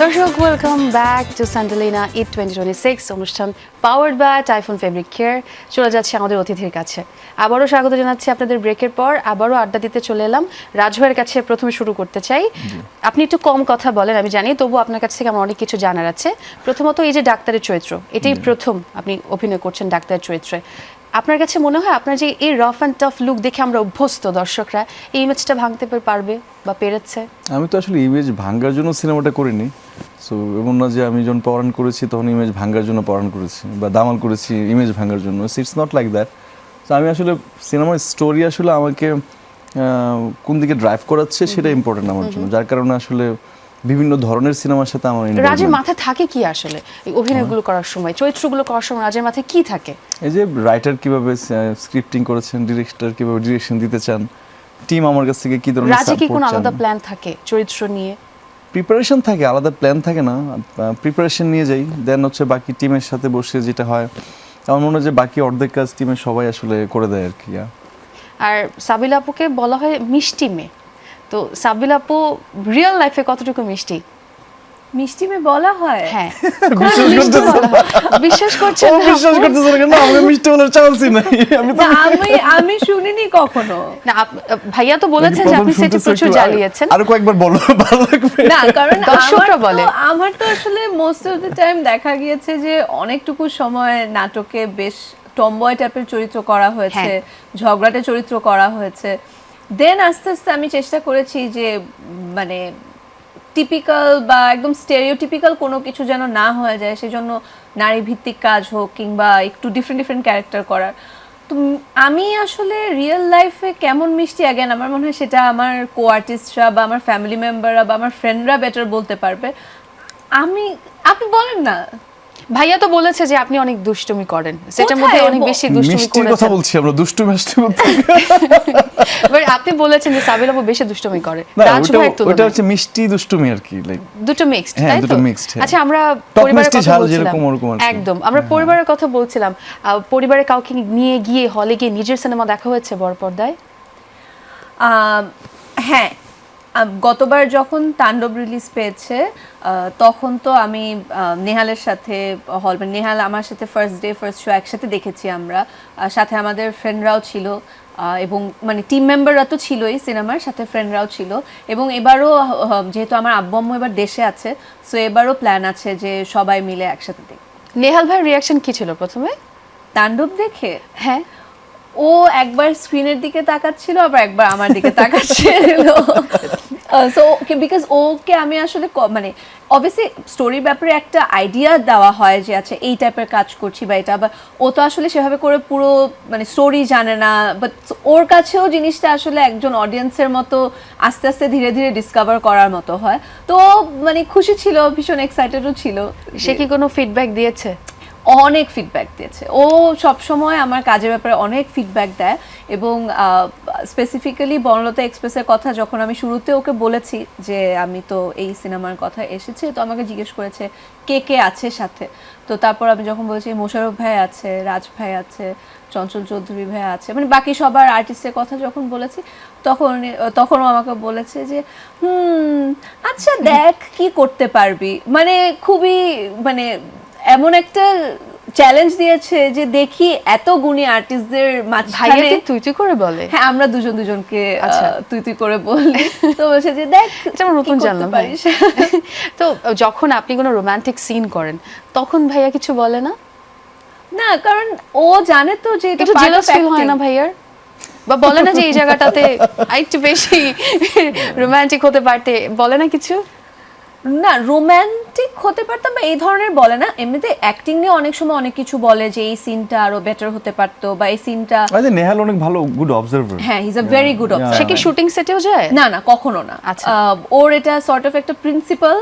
দর্শক, welcome back to Sandelina Eid 2026 অনুষ্ঠান, powered by Typhoon fabric Care. চলে যাচ্ছে আমাদের অতিথির কাছে। আবারও স্বাগত জানাচ্ছি আপনাদের ব্রেকের পর, আবারও আড্ডা দিতে চলে এলাম। রাজভাইয়ের কাছে প্রথমে শুরু করতে চাই। আপনি একটু কম কথা বলেন আমি জানি, তবু আপনার কাছ থেকে আমার অনেক কিছু জানার আছে। প্রথমত এই যে ডাক্তারের চরিত্র, এটাই প্রথম আপনি অভিনয় করছেন ডাক্তারের চরিত্রে। আপনার কাছে মনে হয় আপনার যে এই রাফ অ্যান্ড টাফ লুক দেখে আমরা অভ্যস্ত দর্শকরা, এই ইমেজটা ভাঙতে পারবে বা পেরেছে? আমি তো আসলে ইমেজ ভাঙার জন্য সিনেমাটা করিনি, সো এমন না যে আমি যখন পড়ান করেছি তখন ইমেজ ভাঙার জন্য পড়ান করেছি বা দামাল করেছি ইমেজ ভাঙার জন্য। It's not like that. তো আমি আসলে সিনেমার স্টোরি আসলে আমাকে কোন দিকে ড্রাইভ করাচ্ছে সেটা ইম্পর্টেন্ট আমার জন্য, যার কারণে আসলে বিভিন্ন ধরনের সিনেমার সাথে আমার রাজের involvement। মাথায় থাকে কি আসলে এই অভিনয়গুলো করার সময়, চরিত্রগুলো করার সময় রাজের মাথায় কি থাকে? এই যে রাইটার কিভাবে স্ক্রিপ্টিং করেছেন, ডিরেক্টর কিভাবে ডিরেকশন দিতে চান, টিম আমার কাছ থেকে কি ধরনের রাজে কি কোনো সাপোর্ট আলাদা চান। প্ল্যান থাকে চরিত্র নিয়ে? প্রিপারেশন থাকে, আলাদা প্ল্যান থাকে না, প্রিপারেশন নিয়ে যাই, দেন হচ্ছে বাকি টিমের সাথে বসে যেটা হয় আমার মনে হয় যে বাকি অর্ধেক কাজ টিমের সবাই আসলে করে দেয় আর কি। আর সাবিল আপুকে বলা হয় মিষ্টি মেয়ে, তো সাবিল আপু রিয়েল লাইফে কতটুকু মিষ্টি? মিষ্টি মেয়ে বলা হয়? হ্যাঁ, বিশ্বাস মিষ্টি করতেছেন বলা হয়। বিশ্বাস করছেন না বিশ্বাস আপু? করতেছেন কেন? আমাকে মিষ্টি বলার চান্সই নাই। আমি তো না, আমি শুনিনি কখনো। না, ভাইয়া তো বলেছেন যে আপনি সেটি প্রচুর জ্বালিয়েছেন। আরো কয়েকবার বলো, ভালো লাগবে। না, কারণ দর্শকরা বলে। আমার তো আসলে মোস্ট অফ দ্য টাইম দেখা গিয়েছে যে অনেকটুকু সময় নাটকে বেশ টমবয় টাইপের চরিত্র করা হয়েছে, ঝগড়াটে চরিত্র করা হয়েছে। দেন আস্তে আস্তে আমি চেষ্টা করেছি যে মানে টিপিক্যাল বা একদম স্টেরিওটিপিক্যাল কোনো কিছু যেন না হয়ে যায়, সেজন্য নারী ভিত্তিক কাজ হোক কিংবা একটু ডিফারেন্ট ক্যারেক্টার করার। তো আমি আসলে রিয়েল লাইফে কেমন মিষ্টি, অ্যাগেন আমার মনে হয় সেটা আমার কো আর্টিস্টরা বা আমার ফ্যামিলি মেম্বাররা বা আমার ফ্রেন্ডরা বেটার বলতে পারবে। আপনি বলেন না। ভাইয়া তো বলেছে যে আপনি অনেক দুষ্টুমি করেন, সেটার কোথায়? মধ্যে অনেক বেশি দুষ্টুমি মিষ্টির কথা করেছেন। বলছি আমরা, দুষ্টু মিষ্টি বলতে But আপনি বলেছেন যে সাবিল আপু বেশি দুষ্টুমি করে না, রাজ ওটা ভাইয়ের ওটা তুলনায়। হচ্ছে মিষ্টি দুষ্টুমি আর কি, লাইক দুটো মিক্সড, হ্যাঁ, তাই তো? দুটো mixed, হ্যাঁ। আচ্ছা, আমরা টক পরিবারের মিষ্টি কথা ঝাল বলছিলাম। যেরকম ওরকম আর কি। একদম, আমরা পরিবারের কথা বলছিলাম। পরিবারে কাউকে নিয়ে গিয়ে হলে গিয়ে নিজের সিনেমা দেখা হয়েছে বড় পর্দায়? হ্যাঁ, গতবার যখন তাণ্ডব রিলিজ পেয়েছে তখন তো আমি নেহালের সাথে মানে নেহাল আমার সাথে ফার্স্ট ডে ফার্স্ট শো একসাথে দেখেছি আমরা, সাথে আমাদের ফ্রেন্ডরাও ছিল, এবং মানে টিম মেম্বাররা তো ছিলই, সিনেমার সাথে ফ্রেন্ডরাও ছিল। এবং এবারও যেহেতু আমার আব্বু আম্মু এবার দেশে আছে, সো এবারও প্ল্যান আছে যে সবাই মিলে একসাথে দেখব। নেহাল ভাইয়ের রিয়াকশন কি ছিল প্রথমে? তাণ্ডব দেখে হ্যাঁ, ও একবার স্ক্রিনের দিকে তাকাচ্ছিল, আবার একবার আমার দিকে তাকাচ্ছিল। সো বিকজ ওকে আমি আসলে মানে অবভিয়াসলি স্টোরির ব্যাপারে একটা আইডিয়া দেওয়া হয় যে আচ্ছা এই টাইপের কাজ করছি বা এটা, বা ও তো আসলে সেভাবে করে পুরো মানে স্টোরি জানে না, বাট ওর কাছেও জিনিসটা আসলে একজন অডিয়েন্সের মতো আস্তে আস্তে ধীরে ধীরে ডিসকভার করার মতো হয়। তো ও মানে খুশি ছিল, ভীষণ এক্সাইটেডও ছিল। সে কি কোনো ফিডব্যাক দিয়েছে? অনেক ফিডব্যাক দিয়েছে ও, সবসময় আমার কাজের ব্যাপারে অনেক ফিডব্যাক দেয়। এবং স্পেসিফিক্যালি বনলতা এক্সপ্রেসের কথা যখন আমি শুরুতে ওকে বলেছি যে আমি তো এই সিনেমার কথা এসেছি, তো আমাকে জিজ্ঞেস করেছে কে কে আছে সাথে। তো তারপর আমি যখন বলেছি মোশাররফ ভাই আছে, রাজ ভাই আছে, চঞ্চল চৌধুরী ভাই আছে, মানে বাকি সবার আর্টিস্টের কথা যখন বলেছি তখন ও আমাকে বলেছে যে আচ্ছা দেখ কি করতে পারবি, মানে খুবই মানে এমন একটা চ্যালেঞ্জ দিয়েছে যে দেখি এত গুণী আর্টিস্টদের মাঝখানে। ভাইয়াকে তুই তুই করে বলে? হ্যাঁ, আমরা দুজনকে আচ্ছা। তুই তুই করে বলি। তো বলছে যে দেখ এটা আমরা নতুন কি করতে জানলাম ভাই। পারিস। তো যখন আপনি কোনো রোমান্টিক সিন করেন তখন ভাইয়া কিছু বলে না? না, কারণ ও জানে তো যে এটা একটু part জেলাস of ফিল হয় না acting। ভাইয়ার? বা বলে না যে এই জায়গাটাতে একটু বেশি রোমান্টিক হতে পারতে, বলে না কিছু? না, রোমান্টিক হতে পারতাম বা এই ধরনের বলে না, এমনিতে অ্যাক্টিং নিয়ে অনেক সময় অনেক কিছু বলে যে এই সিনটা আরো বেটার হতে পারতো বা এই সিনটা। আই থিংক নেহাল অনেক ভালো, গুড অবজারভার। হ্যাঁ, he is a very good say observer. কি শুটিং সেটেও যায়? না না, কখনো না। আচ্ছা। ওর এটা সর্ট অফ একটা প্রিন্সিপাল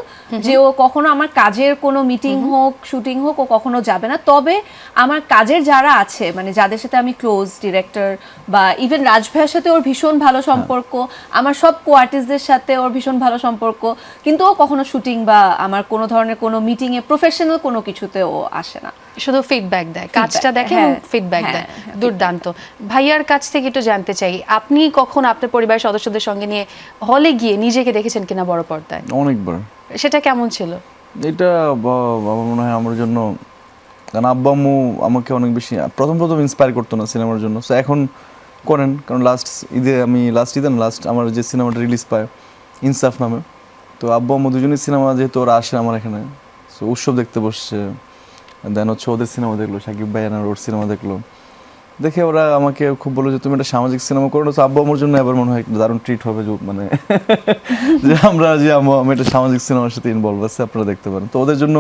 যে ও কখনো আমার কাজের কোনো মিটিং হোক শুটিং হোক ও কখনো যাবে না। তবে আমার কাজের যারা আছে মানে যাদের সাথে আমি ক্লোজ, ডিরেক্টর বা ইভেন রাজ ভাইয়ের সাথে ওর ভীষণ ভালো সম্পর্ক, আমার সব কো আর্টিস্টদের সাথে ওর ভীষণ ভালো সম্পর্ক, কিন্তু ও কখনো শুটিং বা আমার কোনো ধরনের কোনো মিটিং এ প্রফেশনাল কোনো কিছুতে ও আসে না। শুধু ফিডব্যাক দেয়, কাজটা দেখে এবং হ্যাঁ, ফিডব্যাক হ্যাঁ, দেয়। হ্যাঁ, দুর্দান্ত। ভাইয়ার কাছ থেকে একটু জানতে চাই, আপনি কখন আপনার পরিবারের সদস্যদের সঙ্গে নিয়ে হলে গিয়ে নিজেকে দেখেছেন কিনা বড় পর্দায়? অনেকবার। সেটা কেমন ছিল? এটা আমার মনে হয় আমার জন্য, কারণ আব্বা আম্মু আমাকে অনেক বেশি প্রথম ইন্সপায়ার করতো না সিনেমার জন্য, সো এখন করেন। কারণ লাস্ট ঈদে আমার যে সিনেমাটা রিলিজ পায় ইনসাফ নামে, তো আব্বা আম্মু দুজনেই সিনেমা যেহেতু ওরা আসে আমার এখানে, সো উৎসব দেখতে বসছে, দেন হচ্ছে ওদের সিনেমা দেখলো, সাকিব ভাই আর ওর সিনেমা দেখলো, দেখে ওরা আমাকে খুব বললো যে তুমি একটা সামাজিক সিনেমা করো। তো আব্বা আম্মুর জন্য এবার মনে হয় একটা দারুণ ট্রিট হবে, যে মানে যে আমি একটা সামাজিক সিনেমার সাথে ইনভলভ আছে, আপনারা দেখতে পারেন। তো ওদের জন্য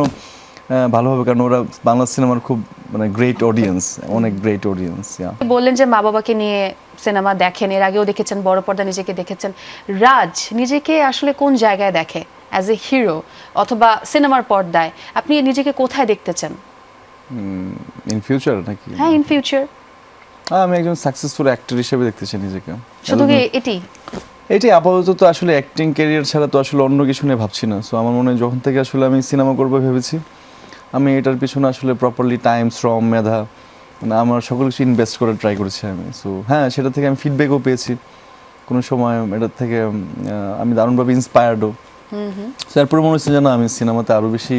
ভালো হবে, কারণ ওরা বাংলা সিনেমার খুব মানে গ্রেট অডিয়েন্স, অনেক গ্রেট অডিয়েন্স। বললেন যে মা বাবাকে নিয়ে সিনেমা দেখেন, এর আগেও দেখেছেন, বড় পর্দা নিজেকে দেখেছেন। রাজ নিজেকে আসলে কোন জায়গায় দেখে, অ্যাজ এ হিরো অথবা সিনেমার পর্দায় আপনি নিজেকে কোথায় দেখতে চান? ইন ফিউচার নাকি? হ্যাঁ, ইন ফিউচার। আমি একজন সাকসেসফুল অ্যাক্টর হিসেবে দেখতে চাই নিজেকে। শুধু কি এটি? এটাই আপাতত। তো আসলে অ্যাক্টিং ক্যারিয়ার ছাড়া তো আসলে অন্য কিছু নিয়ে ভাবছি না। সো আমার মনে হয় যখন থেকে আসলে আমি সিনেমা করবো ভেবেছি, আমি এটার পিছনে আসলে প্রপারলি টাইম, শ্রম, মেধা, মানে আমার সকল কিছু ইনভেস্ট করে ট্রাই করেছি আমি। সো হ্যাঁ, সেটা থেকে আমি ফিডব্যাকও পেয়েছি কোনো সময়, এটার থেকে আমি দারুণভাবে ইন্সপায়ার্ডও। সো এরপরে মনে হচ্ছে যে না, আমি সিনেমাতে আরও বেশি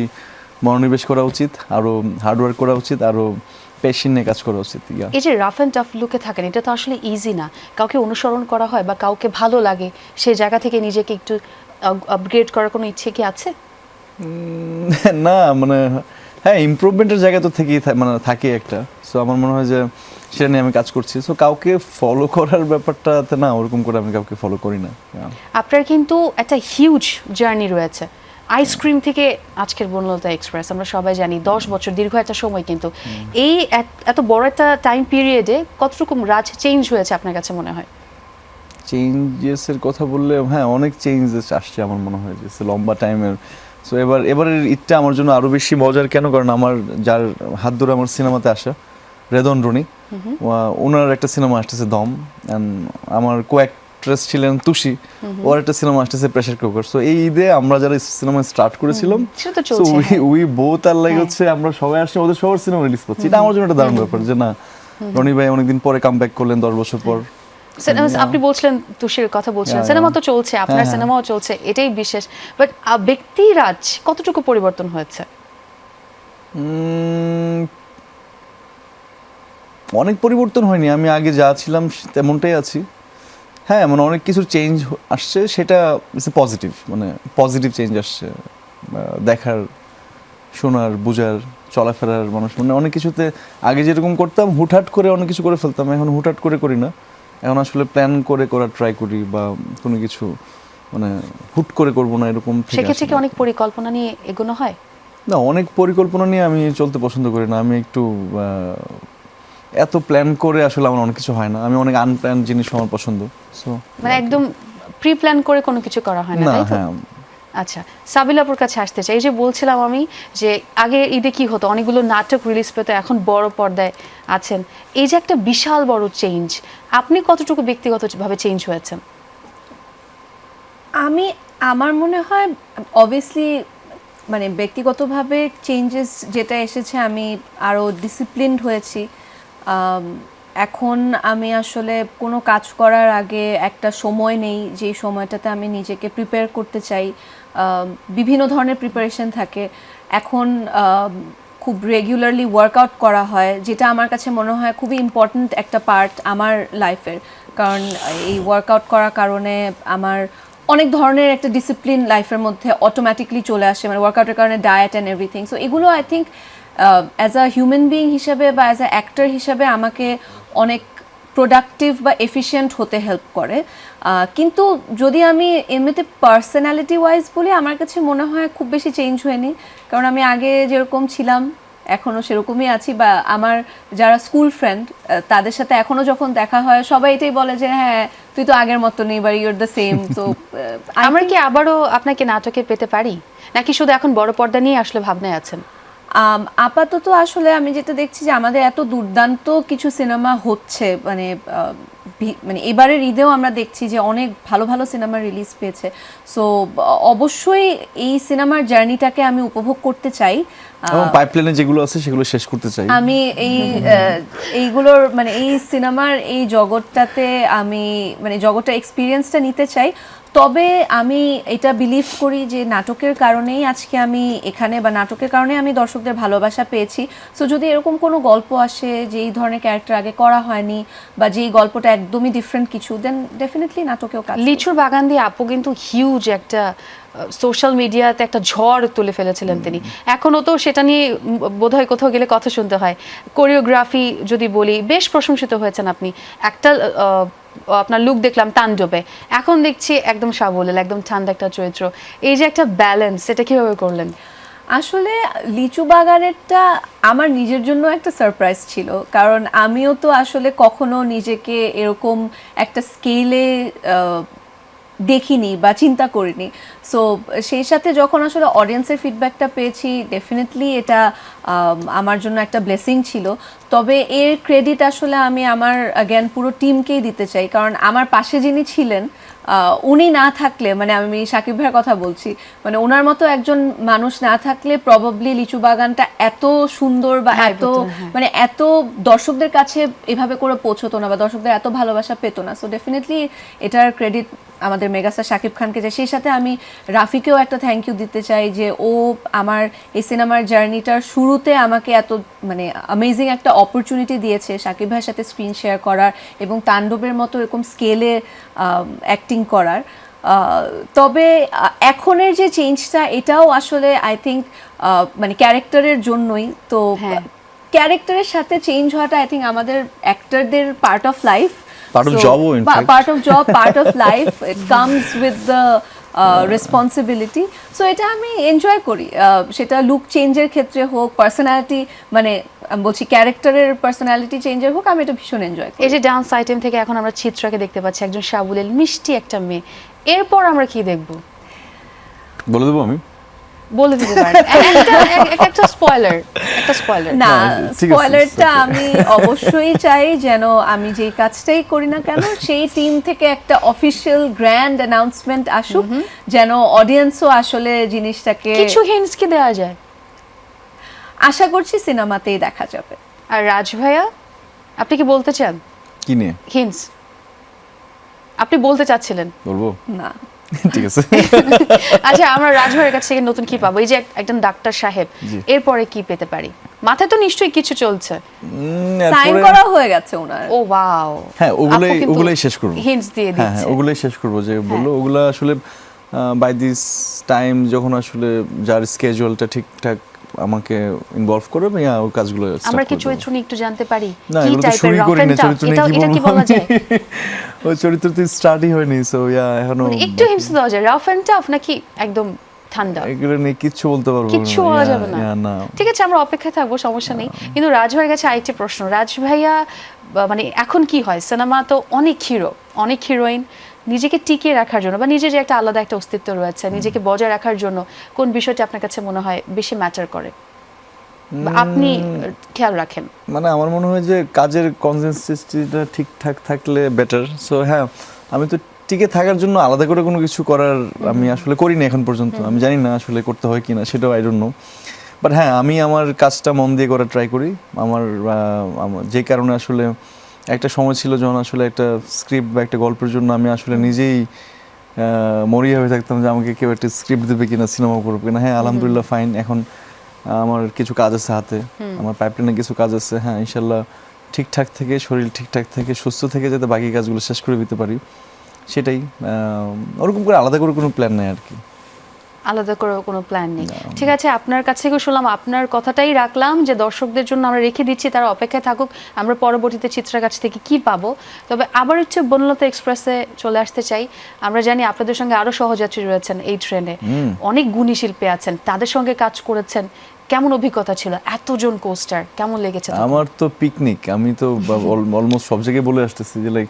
মনোনিবেশ করা উচিত, আরও হার্ডওয়ার্ক করা উচিত, আরও প্যাশন নিয়ে কাজ করা উচিত। এই যে রাফ অ্যান্ড টাফ লুকে থাকেন, এটা তো আসলে ইজি না। কাউকে অনুসরণ করা হয় বা কাউকে ভালো লাগে, সেই জায়গা থেকে নিজেকে একটু আপগ্রেড করার কোনো ইচ্ছে কি আছে? না মানে হ্যাঁ, ইমপ্রুভমেন্টের জায়গা তো থেকেই মানে থাকে একটা। সো আমার মনে হয় যে সেটা নিয়ে আমি কাজ করছি। সো কাউকে ফলো করার ব্যাপারটাতে না, ওরকম করে আমি কাউকে ফলো করি না। আপনার কিন্তু একটা হিউজ জার্নি রয়েছে, আইসক্রিম থেকে আজকের বনলতা এক্সপ্রেস। আমরা সবাই জানি 10 বছর দীর্ঘ একটা সময়, কিন্তু এই এত বড় একটা টাইম পিরিয়ডে কতটুকু রাজ চেঞ্জ হয়েছে আপনার কাছে মনে হয়? চেঞ্জেসের কথা বললে হ্যাঁ, অনেক চেঞ্জেস আসছে আমার মনে হয়, যে লম্বা টাইমের সো এবারের ঈদটা আমার জন্য আরো বেশি মজার কেন, কারণ আমার যার হাত ধরে আমার সিনেমাতে আসা রেদন রনি, ওনার একটা সিনেমা আসতেছে দম, অ্যান্ড আমার কো-অ্যাক্ট্রেস ছিলেন তুষি, ওর একটা সিনেমা আসতেছে প্রেসার কুকার। সো এই ঈদে আমরা যারা সিনেমা স্টার্ট করেছিলাম, সেটা তো চলছে, হ্যাঁ। উই বোথ আর লাইক হচ্ছে আমরা সবাই আসছে ওদের সবার সিনেমা রিলিজ করছি। এটা আমার জন্য একটা দারুণ ব্যাপার যে না, রনি ভাই অনেকদিন পরে কাম ব্যাক করলেন 10 বছর পর। আপনি বলছিলেন তুষির কথা বলছিলেন, Yeah, সিনেমা yeah. তো চলছে, আপনার হ্যাঁ। সিনেমাও চলছে, এটাই বিশেষ। বাট ব্যক্তিরাজ কতটুকু পরিবর্তন হয়েছে? অনেক পরিবর্তন হয়নি, আমি আগে যা ছিলাম তেমনটাই আছি। হ্যাঁ, মানে অনেক কিছু চেঞ্জ আসছে, সেটা পজিটিভ, মানে পজিটিভ চেঞ্জ আসছে। দেখার, শোনার, বুঝার, চলাফেরার মানুষ, মানে অনেক কিছুতে আগে যেরকম করতাম হুটহাট করে অনেক কিছু করে ফেলতাম, এখন হুটহাট করে করি না। এখন আসলে প্ল্যান করে করার ট্রাই করি, বা কোনো কিছু মানে হুট করে করবো না এরকম থেকে সেক্ষেত্রে কি আসে না। অনেক পরিকল্পনা নিয়ে এগোনো হয়? না, অনেক পরিকল্পনা নিয়ে আমি চলতে পছন্দ করি না। আমি একটু এত প্ল্যান করে আসলে আমার অনেক কিছু হয় না। আমি অনেক আনপ্ল্যান জিনিস আমার পছন্দ। সো মানে একদম প্রি প্ল্যান করে কোনো কিছু করা হয় না, না, তাই তো? হ্যাঁ। আচ্ছা, সাবিলাপুর কাছে আসতে চাই। এই যে বলছিলাম আমি যে আগে ঈদে কি হতো, অনেকগুলো নাটক রিলিজ পেতো, এখন বড় পর্দায় আছেন। এই যে একটা বিশাল বড় চেঞ্জ, আপনি কতটুকু ব্যক্তিগতভাবে চেঞ্জ হয়েছেন? আমার মনে হয় অবভিয়াসলি মানে ব্যক্তিগতভাবে চেঞ্জেস যেটা এসেছে, আমি আরও ডিসিপ্লিনড হয়েছি। এখন আমি আসলে কোনো কাজ করার আগে একটা সময় নেই, যেই সময়টাতে আমি নিজেকে প্রিপেয়ার করতে চাই। বিভিন্ন ধরনের প্রিপারেশন থাকে। এখন খুব রেগুলারলি ওয়ার্কআউট করা হয়, যেটা আমার কাছে মনে হয় খুবই ইম্পর্ট্যান্ট একটা পার্ট আমার লাইফের। কারণ এই ওয়ার্কআউট করার কারণে আমার অনেক ধরনের একটা ডিসিপ্লিন লাইফের মধ্যে অটোমেটিকলি চলে আসে, মানে ওয়ার্কআউটের কারণে ডায়েট অ্যান্ড এভরিথিং। সো এগুলো I think as a human being হিসাবে বা অ্যাজ আ অ্যাক্টর হিসাবে আমাকে অনেক প্রোডাক্টিভ বা এফিশিয়েন্ট হতে হেল্প করে। কিন্তু যদি আমি এমনিতে পার্সোনালিটি ওয়াইজ বলি, আমার কাছে মনে হয় খুব বেশি চেঞ্জ হয়নি। কারণ আমি আগে যেরকম ছিলাম এখনও সেরকমই আছি, বা আমার যারা স্কুল ফ্রেন্ড তাদের সাথে এখনও যখন দেখা হয় সবাই এটাই বলে যে হ্যাঁ তুই তো আগের মতো নেই, বা ইউর দ্য সেম। তো আমরা কি আবারও আপনাকে নাটকে পেতে পারি, নাকি শুধু এখন বড় পর্দা নিয়ে আসলে ভাবনায় আছেন? আপাতত আসলে আমি যেটা দেখছি যে আমাদের এত দুর্দান্ত কিছু সিনেমা হচ্ছে, মানে এবারের ঈদেও আমরা দেখছি যে অনেক ভালো ভালো সিনেমা রিলিজ পেয়েছে। সো অবশ্যই এই সিনেমার জার্নিটাকে আমি উপভোগ করতে চাই, এবং পাইপলাইনে যেগুলো আছে সেগুলো শেষ করতে চাই। আমি এইগুলোর মানে এই সিনেমার এই জগৎটাতে আমি মানে জগৎটা এক্সপিরিয়েন্সটা নিতে চাই। তবে আমি এটা বিলিভ করি যে নাটকের কারণেই আজকে আমি এখানে, বা নাটকের কারণে আমি দর্শকদের ভালোবাসা পেয়েছি। সো যদি এরকম কোনো গল্প আসে যে এই ধরনের ক্যারেক্টার আগে করা হয়নি, বা যেই গল্পটা একদমই ডিফারেন্ট কিছু, দেন ডেফিনেটলি নাটকেও কাজ। লিচুর বাগান দিয়ে আপু কিন্তু হিউজ একটা সোশ্যাল মিডিয়াতে একটা ঝড় তুলে ফেলেছিলেন তিনি। এখনও তো সেটা নিয়ে বোধহয় কোথাও গেলে কথা শুনতে হয়। কোরিওগ্রাফি যদি বলি, বেশ প্রশংসিত হয়েছেন আপনি। একটা আপনার লুক দেখলাম তাণ্ডবে, এখন দেখছি একদম সাবলীল, একদম ঠান্ডা একটা চরিত্র। এই যে একটা ব্যালেন্স, এটা কিভাবে করলেন? আসলে লিচু বাগানেরটা আমার নিজের জন্য একটা সারপ্রাইজ ছিল, কারণ আমিও তো আসলে কখনো নিজেকে এরকম একটা স্কেলে দেখিনি বা চিন্তা করিনি। সো সেই সাথে যখন আসলে অডিয়েন্সের ফিডব্যাকটা পেয়েছি, ডেফিনেটলি এটা আমার জন্য একটা ব্লেসিং ছিল। তবে এর ক্রেডিট আসলে আমি আমার অ্যাগেন পুরো টিমকেই দিতে চাই, কারণ আমার পাশে যিনি ছিলেন উনি না থাকলে, মানে আমি সাকিব ভাইয়ের কথা বলছি, মানে ওনার মতো একজন মানুষ না থাকলে প্রবাবলি লিচু বাগানটা এত সুন্দর বা এত মানে এত দর্শকদের কাছে এভাবে করে পৌঁছতো না, বা দর্শকদের এত ভালোবাসা পেতো না। সো ডেফিনেটলি এটার ক্রেডিট আমাদের মেগাস্টার শাকিব খানকে যায়। সেই সাথে আমি রাফিকেও একটা থ্যাংক ইউ দিতে চাই যে ও আমার এই সিনেমার জার্নিটার শুরুতে আমাকে এত মানে অ্যামেজিং একটা অপরচুনিটি দিয়েছে শাকিব ভাইয়ের সাথে স্ক্রিন শেয়ার করার, এবং তাণ্ডবের মতো এরকম স্কেলে অ্যাক্টিং করার। তবে এখনের যে চেঞ্জটা, এটাও আসলে আই থিঙ্ক মানে ক্যারেক্টারের জন্যই। তো ক্যারেক্টারের সাথে চেঞ্জ হওয়াটা আই থিঙ্ক আমাদের অ্যাক্টরদের part of life, part of job, in fact. part of life. It comes with the responsibility. So এটা আমি এনজয় করি, সেটা লুক চেঞ্জের ক্ষেত্রে হোক, পার্সোনালিটি মানে আমি বলছি ক্যারেক্টারের পার্সোনালিটি চেঞ্জের হোক, আমি এটা ভীষণ এনজয় করি। এই যে ডান্স আইটেম থেকে এখন আমরা চিত্রাকে দেখতে পাচ্ছি, একজন সাবলীল মিষ্টি একটা মেয়ে। এরপর আমরা কি দেখব বলে দেবো আমি? বলে দিতে পারেন একটা স্পয়লার না, ঠিক আছে, স্পয়লারটা আমি অবশ্যই চাই যেন আমি যেই কাজটাই করি না কেন সেই টিম থেকে একটা অফিসিয়াল গ্র্যান্ড অ্যানাউন্সমেন্ট আসুক, যেন অডিয়েন্সও আসলে জিনিসটাকে কিছু হিন্টস কি দেওয়া যায়? আশা করছি সিনেমাতেই দেখা যাবে। আর রাজ ভাইয়া আপনি কি বলতে চান কি নিয়ে হিন্টস? আপনি বলতে চাচ্ছিলেন। বলবো? না, ঠিক আছে। আচ্ছা, আমরা রাজ ভাইয়ের কাছ থেকে নতুন কি পাবো? এই যে একজন ডাক্তার সাহেব, জি। এরপরে কি পেতে পারি? মাথায় তো নিশ্চয়ই কিছু চলছে। সাইন এরপরে- করা হয়ে গেছে ওনার। ও ওয়াও, হ্যাঁ, ওগুলোই শেষ করবো। হিন্টস দিয়ে হ্যাঁ দিচ্ছে। ওগুলোই শেষ করবো, যে বললো ওগুলো আসলে বাই দিস টাইম যখন আসলে যার স্কেজুয়ালটা ঠিকঠাক আমাকে ইনভলভ করবে, ওই কাজগুলো start আমরা কি করে চরিত্র নিয়ে একটু জানতে পারি? না, কি এগুলো তো টাইপের শুরুই রফ করি এন্ড না, টাফ? চরিত্র নিয়ে কি এটা কি বলবো বলা আমি? যায়? ওই চরিত্র তো স্টার্টই হয়নি, সো এখনো একটু হিন্টস দেওয়া যায়, রফ এন্ড টাফ নাকি একদম ঠান্ডা? এগুলো নিয়ে কিচ্ছু বলতে পারবো না। কিচ্ছু বলা যাবে না। না ঠিক আছে, আমরা অপেক্ষায় থাকবো, সমস্যা নেই। কিন্তু রাজ ভাইয়ের কাছে আরেকটি প্রশ্ন, রাজ ভাইয়া মানে এখন কি হয়, সিনেমা তো অনেক হিরো, অনেক হিরোইন, নিজেকে টিকিয়ে রাখার জন্য বা নিজের যে একটা আলাদা একটা অস্তিত্ব রয়েছে, নিজেকে বজায় রাখার জন্য কোন বিষয়টা আপনার কাছে মনে হয় বেশি ম্যাটার করে বা আপনি খেয়াল রাখেন? মানে আমার মনে হয় যে কাজের কনসিস্টেন্সিটা ঠিকঠাক থাকলে বেটার। সো হ্যাঁ, আমি তো টিকে থাকার জন্য আলাদা করে কোনো কিছু করার আমি আসলে করিনি এখন পর্যন্ত। আমি জানি না আসলে করতে হয় কিনা, সেটাও আই ডোন্ট নো। বাট হ্যাঁ, আমি আমার কাজটা মন দিয়ে করার ট্রাই করি। আমার যে কারণে আসলে একটা সময় ছিল যখন আসলে একটা স্ক্রিপ্ট বা একটা গল্পের জন্য আমি আসলে নিজেই মরিয়া হয়ে থাকতাম যে আমাকে কেউ একটা স্ক্রিপ্ট দেবে কিনা, সিনেমা করবে কিনা। হ্যাঁ, আলহামদুলিল্লাহ ফাইন, এখন আমার কিছু কাজ আছে হাতে, আমার পাইপলাইনে কিছু কাজ আছে। হ্যাঁ, ইনশাল্লাহ ঠিকঠাক থেকে, শরীর ঠিকঠাক থেকে, সুস্থ থেকে যাতে বাকি কাজগুলো শেষ করে দিতে পারি, সেটাই। ওরকম করে আলাদা করে কোনো প্ল্যান নেই আর কি। আলাদা করে কোনো প্ল্যান নেই। ঠিক আছে, আপনার কাছ থেকে শুনলাম, আপনার কথাটাই রাখলাম যে দর্শকদের জন্য আমরা রেখে দিচ্ছি, তারা অপেক্ষায় থাকুক, আমরা পরবর্তীতে চিত্রার কাছ থেকে কি পাবো। তবে আবার হচ্ছে বনলতা এক্সপ্রেসে চলে আসতে চাই। আমরা জানি আপনাদের সঙ্গে আরো সহযাত্রী রয়েছেন এই ট্রেনে, অনেক গুণী শিল্পী আছেন, তাদের সঙ্গে কাজ করেছেন, কেমন অভিজ্ঞতা ছিল? এতজন কোস্টার, কেমন লেগেছে তখন? আমার তো পিকনিক, আমি তো অলমোস্ট সব জায়গায় বলে আসতেছি যে লাইক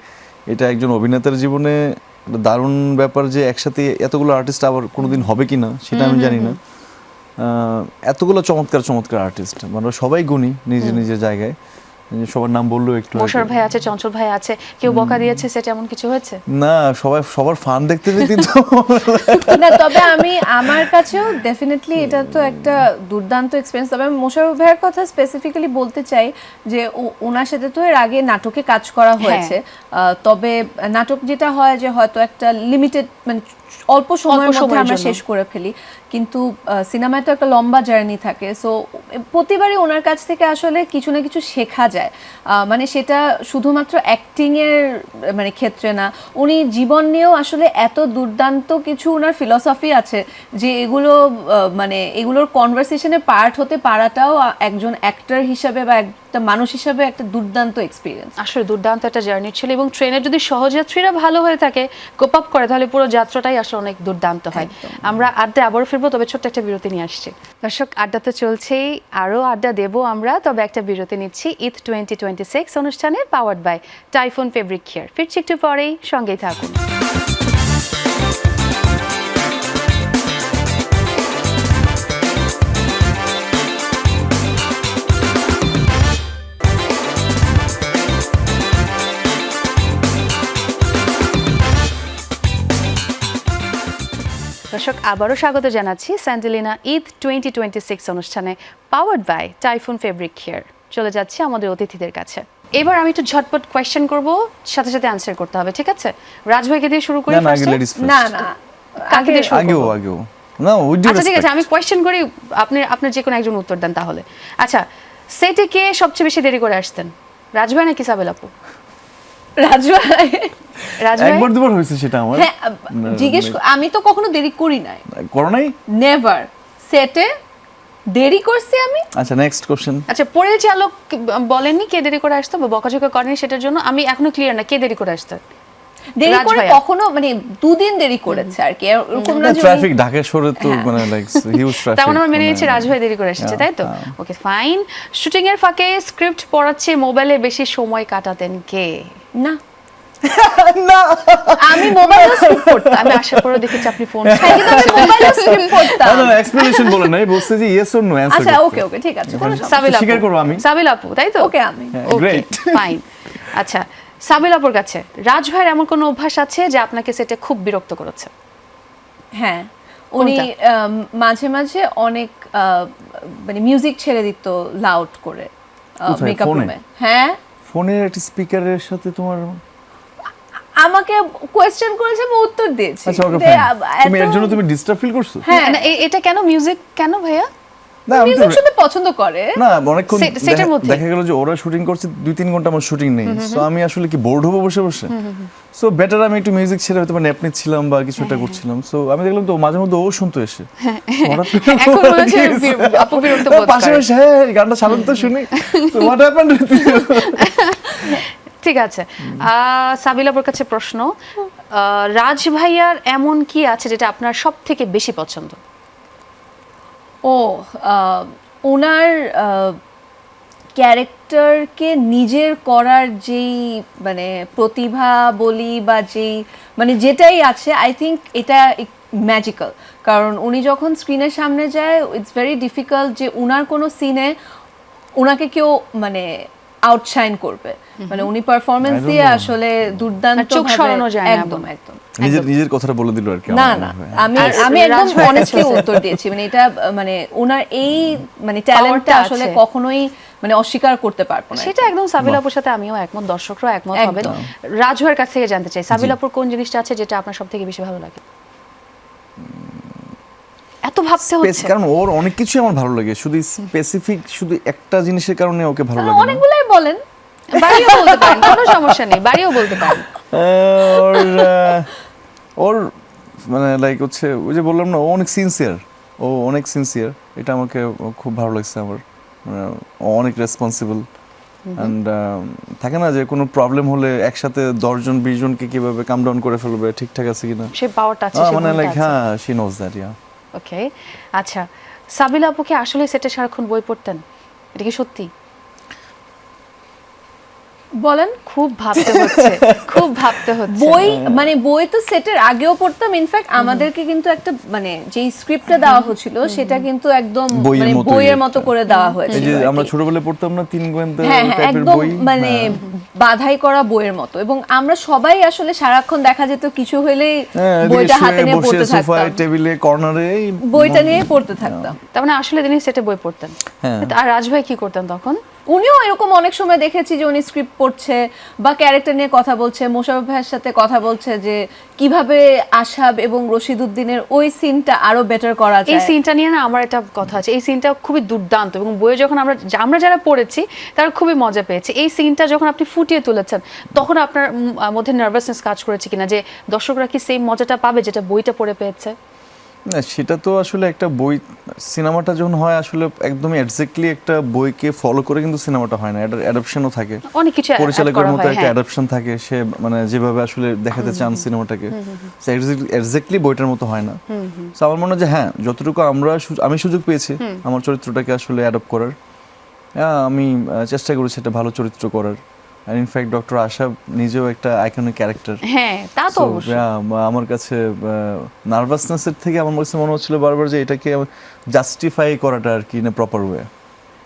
এটা একজন অভিনেতার জীবনে একটা দারুণ ব্যাপার যে একসাথে এতগুলো আর্টিস্ট আবার কোনোদিন হবে কিনা সেটা আমি জানি না। এতগুলো চমৎকার চমৎকার আর্টিস্ট, মানে সবাই গুণী নিজের নিজের জায়গায়। সবার নাম বললো একটু মোশার ভাই আছে, চঞ্চল ভাই আছে, কেউ বকা দিয়েছে সেটা এমন কিছু হয়েছে? না, সবার ফান দেখতে দেখতে তো না, তবে আমি আমার কাছেও ডেফিনেটলি এটা তো একটা দুর্দান্ত এক্সপিরিয়েন্স। তবে আমি মোশাররফ ভাইয়ের কথা স্পেসিফিক্যালি বলতে চাই যে ওনার সাথে তো এর আগে নাটকে কাজ করা হয়েছে। তবে নাটক যেটা হয় যে হয়তো একটা লিমিটেড, মানে অল্প সময়ের মধ্যে আমরা শেষ করে ফেলি, কিন্তু সিনেমায় তো একটা লম্বা জার্নি থাকে। সো প্রতিবারই ওনার কাছ থেকে আসলে কিছু না কিছু শেখা যায়। মানে সেটা শুধুমাত্র অ্যাক্টিং এর মানে ক্ষেত্রে না, উনি জীবন নিয়েও আসলে এত দুর্দান্ত কিছু ওনার ফিলসফি আছে যে এগুলো মানে এগুলোর কনভারসেশনে পার্ট হতে পারাটাও একজন অ্যাক্টর হিসাবে বা একটা মানুষ হিসাবে একটা দুর্দান্ত এক্সপিরিয়েন্স। আসলে দুর্দান্ত একটা জার্নি ছিল, এবং ট্রেনে যদি সহযাত্রীরা ভালো হয়ে থাকে, কোপ আপ করে, তাহলে পুরো যাত্রাটাই আসলে অনেক দুর্দান্ত হয়। আমরা আড্ডা আবারও ফিরবো, তবে ছোট্ট একটা বিরতি নিয়ে আসছি। দর্শক, আড্ডা তো চলছেই, আরও আড্ডা দেবো আমরা, তবে একটা বিরতি নিচ্ছি ঈদ 2026 অনুষ্ঠানে, powered by Typhoon fabric Care. ফিরছি একটু পরেই, সঙ্গেই থাকুন। দর্শক, আবারও স্বাগত জানাচ্ছি স্যান্ডেলিনা ঈদ 2026 অনুষ্ঠানে, powered by Typhoon fabric Care. চলে যাচ্ছে আমাদের অতিথিদের কাছে। এবার আমি একটু ঝটপট কোয়েশ্চেন করব, সাথে সাথে অ্যানসার করতে হবে, ঠিক আছে? রাজ ভাইকে দিয়ে শুরু করি। না, আগে লেডিস ফার্স্ট। না না, কাকে দিয়ে শুরু করব? আগেও না, উইথ ডিউ আচ্ছা ঠিক আছে, রেসপেক্ট। আমি কোয়েশ্চেন করি, আপনার যে কোনো একজন উত্তর দেন তাহলে। আচ্ছা, সেটে কে সবচেয়ে বেশি দেরি করে আসতেন, রাজ ভাই নাকি সাবেল আপু? রাজ ভাই। রাজ ভাই? একবার দুবার হয়েছে সেটা আমার। হ্যাঁ, আমি তো কখনো দেরি করি নাই, করো নাই? নেভার। সেটে দেরি করছি আমি। আচ্ছা, নেক্সট কোশ্চেন। আচ্ছা, পরিচালক বলেননি কে দেরি করে আসতো বা বকাঝকা করেনি সেটার জন্য? আমি এখনো ক্লিয়ার না, কে দেরি করে আসতো? দেরি রাজ করে ভাইয়া। কখনো, মানে দুদিন দেরি করেছে আর কি, এরকম না যে ট্রাফিক ঢাকা শহরে তো হ্যাঁ। মানে লাইক হিউজ ট্রাফিক। তার মানে আমরা মেনে নিচ্ছি রাজ ভাই দেরি করে এসেছে, তাই তো? Okay fine. শুটিং এর ফাঁকে স্ক্রিপ্ট পড়াচ্ছে মোবাইলে বেশি সময় কাটাতেন কে? না, না আমি মোবাইলে স্ক্রিপ্ট পড়তাম। আমি আশা করে দেখেছি আপনি ফোন হ্যাঁ, কিন্তু আমি মোবাইলে স্ক্রিপ্ট পড়তাম। না এক্সপ্লেনেশন বলেন নাই, বলতে যে ইয়েস অর নো অ্যানসার। আচ্ছা ওকে ওকে ঠিক আছে, কোনো সমস্যা সাবিল আপু, স্বীকার করবো আমি। সাবিল আপু তাই তো? ওকে আমি ওকে Great. ফাইন। আচ্ছা সাবিল আপুর কাছে রাজ ভাইয়ের এমন কোনো অভ্যাস আছে যে আপনাকে সেটা খুব বিরক্ত করেছে? হ্যাঁ, উনি কোনটা? মাঝে মাঝে অনেক মানে মিউজিক ছেড়ে দিত লাউড করে কোথায়? মেকআপ ফোনে? রুমে। হ্যাঁ, ফোনের একটা স্পিকারের সাথে তোমার, আমাকে কোয়েশ্চেন করেছে, আমি উত্তর দিয়েছি। আচ্ছা ওকে যে, তুমি এর এত- জন্য তুমি ডিস্টার্ব ফিল করছো? হ্যাঁ, না, এটা কেন মিউজিক কেন ভাইয়া? না আমি তো মিউজিক শুনতে পছন্দ করে। না অনেকক্ষণ সেটার মধ্যে? দেখা গেল যে ওরা শুটিং করছে 2-3 ঘন্টা, আমার শুটিং নেই, সো আমি আসলে কি বোর্ড হবো বসে বসে? সো বেটার আমি একটু মিউজিক ছেড়ে হয়তো ন্যাপ নিচ্ছিলাম বা কিছু একটা করছিলাম। সো আমি দেখলাম তো মাঝে মধ্যে ও শুনতো এসে, হঠাৎ করে এখন মনে হচ্ছে ঠিক আছে। আপু বিরক্ত বোধ পাশে করে। বসে হ্যাঁ গানটা সারাদিন তো শুনি, so what happened with you? ঠিক আছে, সাবিল আপুর কাছে প্রশ্ন, রাজ ভাইয়ার এমন কি আছে যেটা আপনার সব থেকে বেশি পছন্দ? ও ওনার ক্যারেক্টারকে নিজের করার যেই মানে প্রতিভা বলি বা যেই মানে যেটাই আছে, আই থিঙ্ক এটা ম্যাজিক্যাল। কারণ উনি যখন স্ক্রিনের সামনে যায়, ইটস ভেরি ডিফিকাল্ট যে উনার কোনো সিনে ওনাকে কেউ মানে আউটশাইন করবে। মানে উনি পারফরমেন্স I don't দিয়ে know. আসলে দুর্দান্ত চোখ সরানো যায় না একদম বলে। একদম। নিজের কথাটা বলে দিল আর কি। না আমার না, মনে হয়। আমি আর আমি একদম রাজ ভাইয়ের অনেস্টলি কাছে উত্তর দিয়েছি। মানে এটা মানে ওনার এই মানে ট্যালেন্টটা Power টা আসলে আছে। কখনোই মানে অস্বীকার করতে পারবো না। সেটা একদম সাবিল আপুর সাথে আমিও একমত, দর্শকরাও একমত হবেন। একদম। রাজ ভাইয়ের কাছ থেকে জানতে চাই, সাবিল আপুর কোন জিনিসটা আছে যেটা আপনার সব থেকে বেশি ভালো লাগে? এত ভাবতে হচ্ছে। কারণ ওর অনেক কিছু আমার ভালো লাগে, শুধু স্পেসিফিক শুধু একটা জিনিসের কারণে ওকে ভালো তাহলে লাগে না। অনেকগুলাই বলেন। বাড়িও বলতে পারেন, কোনো সমস্যা নেই, বাড়িও বলতে পারেন। ওর ওর মানে লাইক হচ্ছে ওই যে বললাম না, ও অনেক সিনসিয়ার, এটা আমাকে খুব ভালো লাগছে আমার। মানে ও অনেক রেসপন্সিবল অ্যান্ড থাকে না যে কোনো প্রবলেম হলে একসাথে 10-20 জনকে কিভাবে কাম ডাউন করে ফেলবে, ঠিকঠাক আছে কিনা, সেই পাওয়ারটা আছে, মানে লাইক হ্যাঁ শি নোজ দ্যাট। ওকে আচ্ছা, সাবিল আপু কি আসলে সেটে সারাক্ষণ বই পড়তেন? এটা কি সত্যি? বলেন। খুব ভাবতে হচ্ছে, খুব ভাবতে হচ্ছে। বই মানে বই তো সেটের আগেও পড়তাম। ইনফ্যাক্ট আমাদেরকে কিন্তু একটা মানে যেই স্ক্রিপ্টটা দেওয়া হচ্ছিল সেটা কিন্তু একদম বইয়ের মানে মতোই বইয়ের একটা। মতো করে দেওয়া এই হয়েছিল যে আর কি। আমরা ছোটবেলায় পড়তাম না 3 গোয়েন্দা হ্যাঁ হ্যাঁ, টাইপের একদম বই, মানে হ্যাঁ। বাধাই করা বইয়ের মতো। এবং আমরা সবাই আসলে সারাক্ষণ দেখা যেত কিছু হলেই হ্যাঁ, এদিকে বইটা হাতে শুয়ে নিয়ে বসে পড়তে সোফায় থাকতাম, টেবিলে কর্নারে বইটা নিয়ে পড়তে থাকতাম। তার মানে আসলে তিনি সেটে বই পড়তেন। হ্যাঁ। আর রাজ ভাই কি করতেন তখন? উনিও এরকম অনেক সময় দেখেছি যে উনি স্ক্রিপ্ট পড়ছে বা ক্যারেক্টার নিয়ে কথা বলছে, মোশাররফ ভাইয়ের সাথে কথা বলছে যে কিভাবে আশাব এবং রশিদউদ্দিনের ওই সিনটা আরো বেটার করা এই যায়। সিনটা নিয়ে না আমার একটা কথা আছে, এই সিনটা খুবই দুর্দান্ত এবং বইয়ে যখন আমরা যারা পড়েছি তারা খুবই মজা পেয়েছে। এই সিনটা যখন আপনি ফুটিয়ে তুলেছেন তখন আপনার মধ্যে নার্ভাসনেস কাজ করেছে কিনা যে দর্শকরা কি সেম মজাটা পাবে যেটা বইটা পড়ে পেয়েছে? না সেটা তো আসলে একটা বই, সিনেমাটা যখন হয় আসলে একদমই এক্স্যাক্টলি একটা বইকে ফলো করে কিন্তু সিনেমাটা হয় না, এটা অ্যাডাপশনও থাকে, অনেক কিছু add পরিচালকের করা মতো হয়, একটা হ্যাঁ। অ্যাডাপশন থাকে, সে মানে যেভাবে আসলে দেখাতে চান সিনেমাটাকে এক্স্যাক্টলি বইটার মতো হয় না। So আমার মনে হয় যে হ্যাঁ যতটুকু আমি সুযোগ পেয়েছি আমার চরিত্রটাকে আসলে অ্যাডপ্ট করার, আমি চেষ্টা করেছি একটা ভালো চরিত্র করার। আর ইনফ্যাক্ট ডক্টর আশাব নিজেও একটা আইকনিক ক্যারেক্টার। হ্যাঁ তা তো অবশ্যই। আমার কাছে নার্ভাসনেসের থেকে আমার কাছে মনে হচ্ছিল বারবার যে এটাকে জাস্টিফাই করাটা আর কি না প্রপার ওয়ে।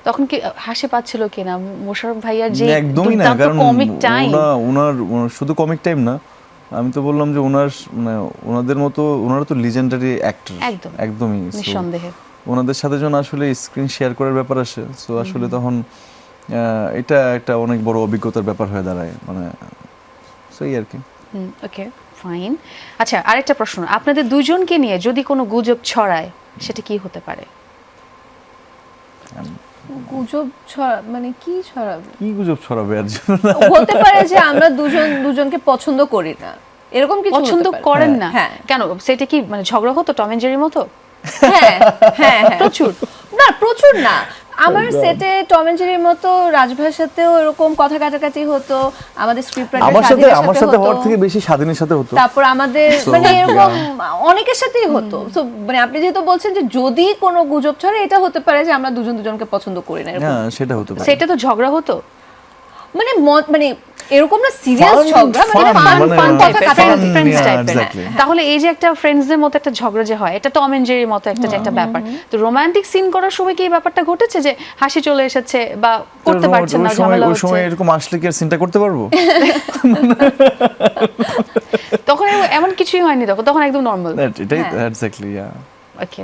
তখন কি হাসি পাচ্ছিল কিনা মোশাররফ ভাইয়ার যে একদমই না, কারণ ওনার শুধু কমিক টাইম না, আমি তো বললাম যে ওনারা তো লিজেন্ডারি অ্যাক্টর একদমই, নিঃসন্দেহে ওনাদের সাথে যখন আসলে স্ক্রিন শেয়ার করার ব্যাপার আসে, সো আসলে তখন এটা একটা অনেক বড় অভিজ্ঞতার ব্যাপার হয়ে দাঁড়ায়, মানে সেই আর কি। Okay fine. আচ্ছা আরেকটা প্রশ্ন, আপনাদের দুজনকে নিয়ে যদি কোনো গুজব ছড়ায় সেটা কি হতে পারে? গুজব মানে কি ছড়াবে? কি গুজব ছড়াবে আর হতে পারে যে আমরা দুজনকে পছন্দ করি না, এরকম কিছু পছন্দ হতে পারে। করেন না? হ্যাঁ। কেন সেটা কি মানে ঝগড়া হতো টম এন্ড জেরির মতো? হ্যাঁ হ্যাঁ হ্যাঁ, প্রচুর? না প্রচুর না, আমার সেটে টম এন্ড জেরির মতো রাজভাইয়ের সাথেও এরকম কথা কাটাকাটি হতো, আমাদের স্ক্রিপ্ট রাইটার আমার সাথে হওয়ার থেকে বেশি স্বাধীনের সাথে হতো। তারপর আমাদের মানে এরকম অনেকের সাথেই হতো। তো মানে আপনি যেহেতু বলছেন যে যদি কোনো গুজব ছড়ে, এটা হতে পারে যে আমরা দুজনকে পছন্দ করি না, এরকম। হ্যাঁ সেটা হতে পারে। সেটা তো ঝগড়া হতো। মানে মানে এরকম না সিরিয়াস Fun, ঝগড়া, মানে fun, ফান মানে ফান কথা fun, কাটাকাটি। ফ্রেন্ডস yeah, টাইপের exactly. তাহলে এই যে একটা ফ্রেন্ডসদের মতো একটা ঝগড়া যে হয় এটা টম এন্ড জেরির মতো একটা যে একটা ব্যাপার তো রোমান্টিক সিন করার সময় কি এই ব্যাপারটা ঘটেছে যে হাসি চলে এসেছে বা করতে তো পারছেন না ওই সময় ঝামেলা ওই হচ্ছে সময় এরকম আসলে কি আর সিনটা করতে পারবো? তখন এমন কিছুই হয়নি তখন একদম নরমাল এটাই হ্যাঁ। এক্স্যাক্টলি, ওকে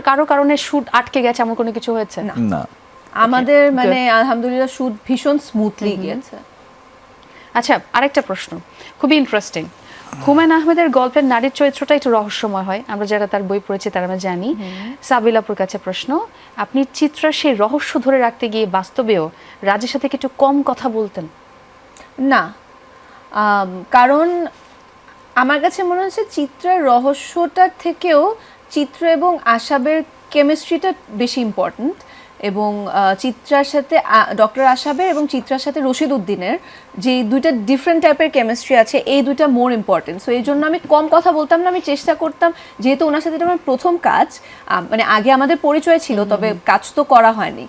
কারো কারণে শুট আটকে গেছে এমন কোনো কিছু হয়েছে না আমাদের মানে আলহামদুলিল্লাহ শুট ভীষণ স্মুথলি গিয়েছে। আচ্ছা আরেকটা প্রশ্ন খুবই ইন্টারেস্টিং হুমায়ুন আহমেদের গল্পের নারীর চরিত্রটা একটু রহস্যময় হয় আমরা যারা তার বই পড়েছি তারা আমরা জানি সাবিল আপুর কাছে প্রশ্ন আপনি চিত্রার সেই রহস্য ধরে রাখতে গিয়ে বাস্তবেও রাজের সাথে কি একটু কম কথা বলতেন না, কারণ আমার কাছে মনে হচ্ছে চিত্রের রহস্যটার থেকেও চিত্র এবং আশাবের কেমিস্ট্রিটা বেশি ইম্পর্ট্যান্ট এবং চিত্রার সাথে ডক্টর আশাবের এবং চিত্রার সাথে রশিদ উদ্দিনের যে দুইটা ডিফারেন্ট টাইপের কেমিস্ট্রি আছে এই দুইটা মোর ইম্পর্টেন্ট। সো এই জন্য আমি কম কথা বলতাম না, আমি চেষ্টা করতাম যেহেতু ওনার সাথে এটা আমার প্রথম কাজ, মানে আগে আমাদের পরিচয় ছিল তবে কাজ তো করা হয়নি,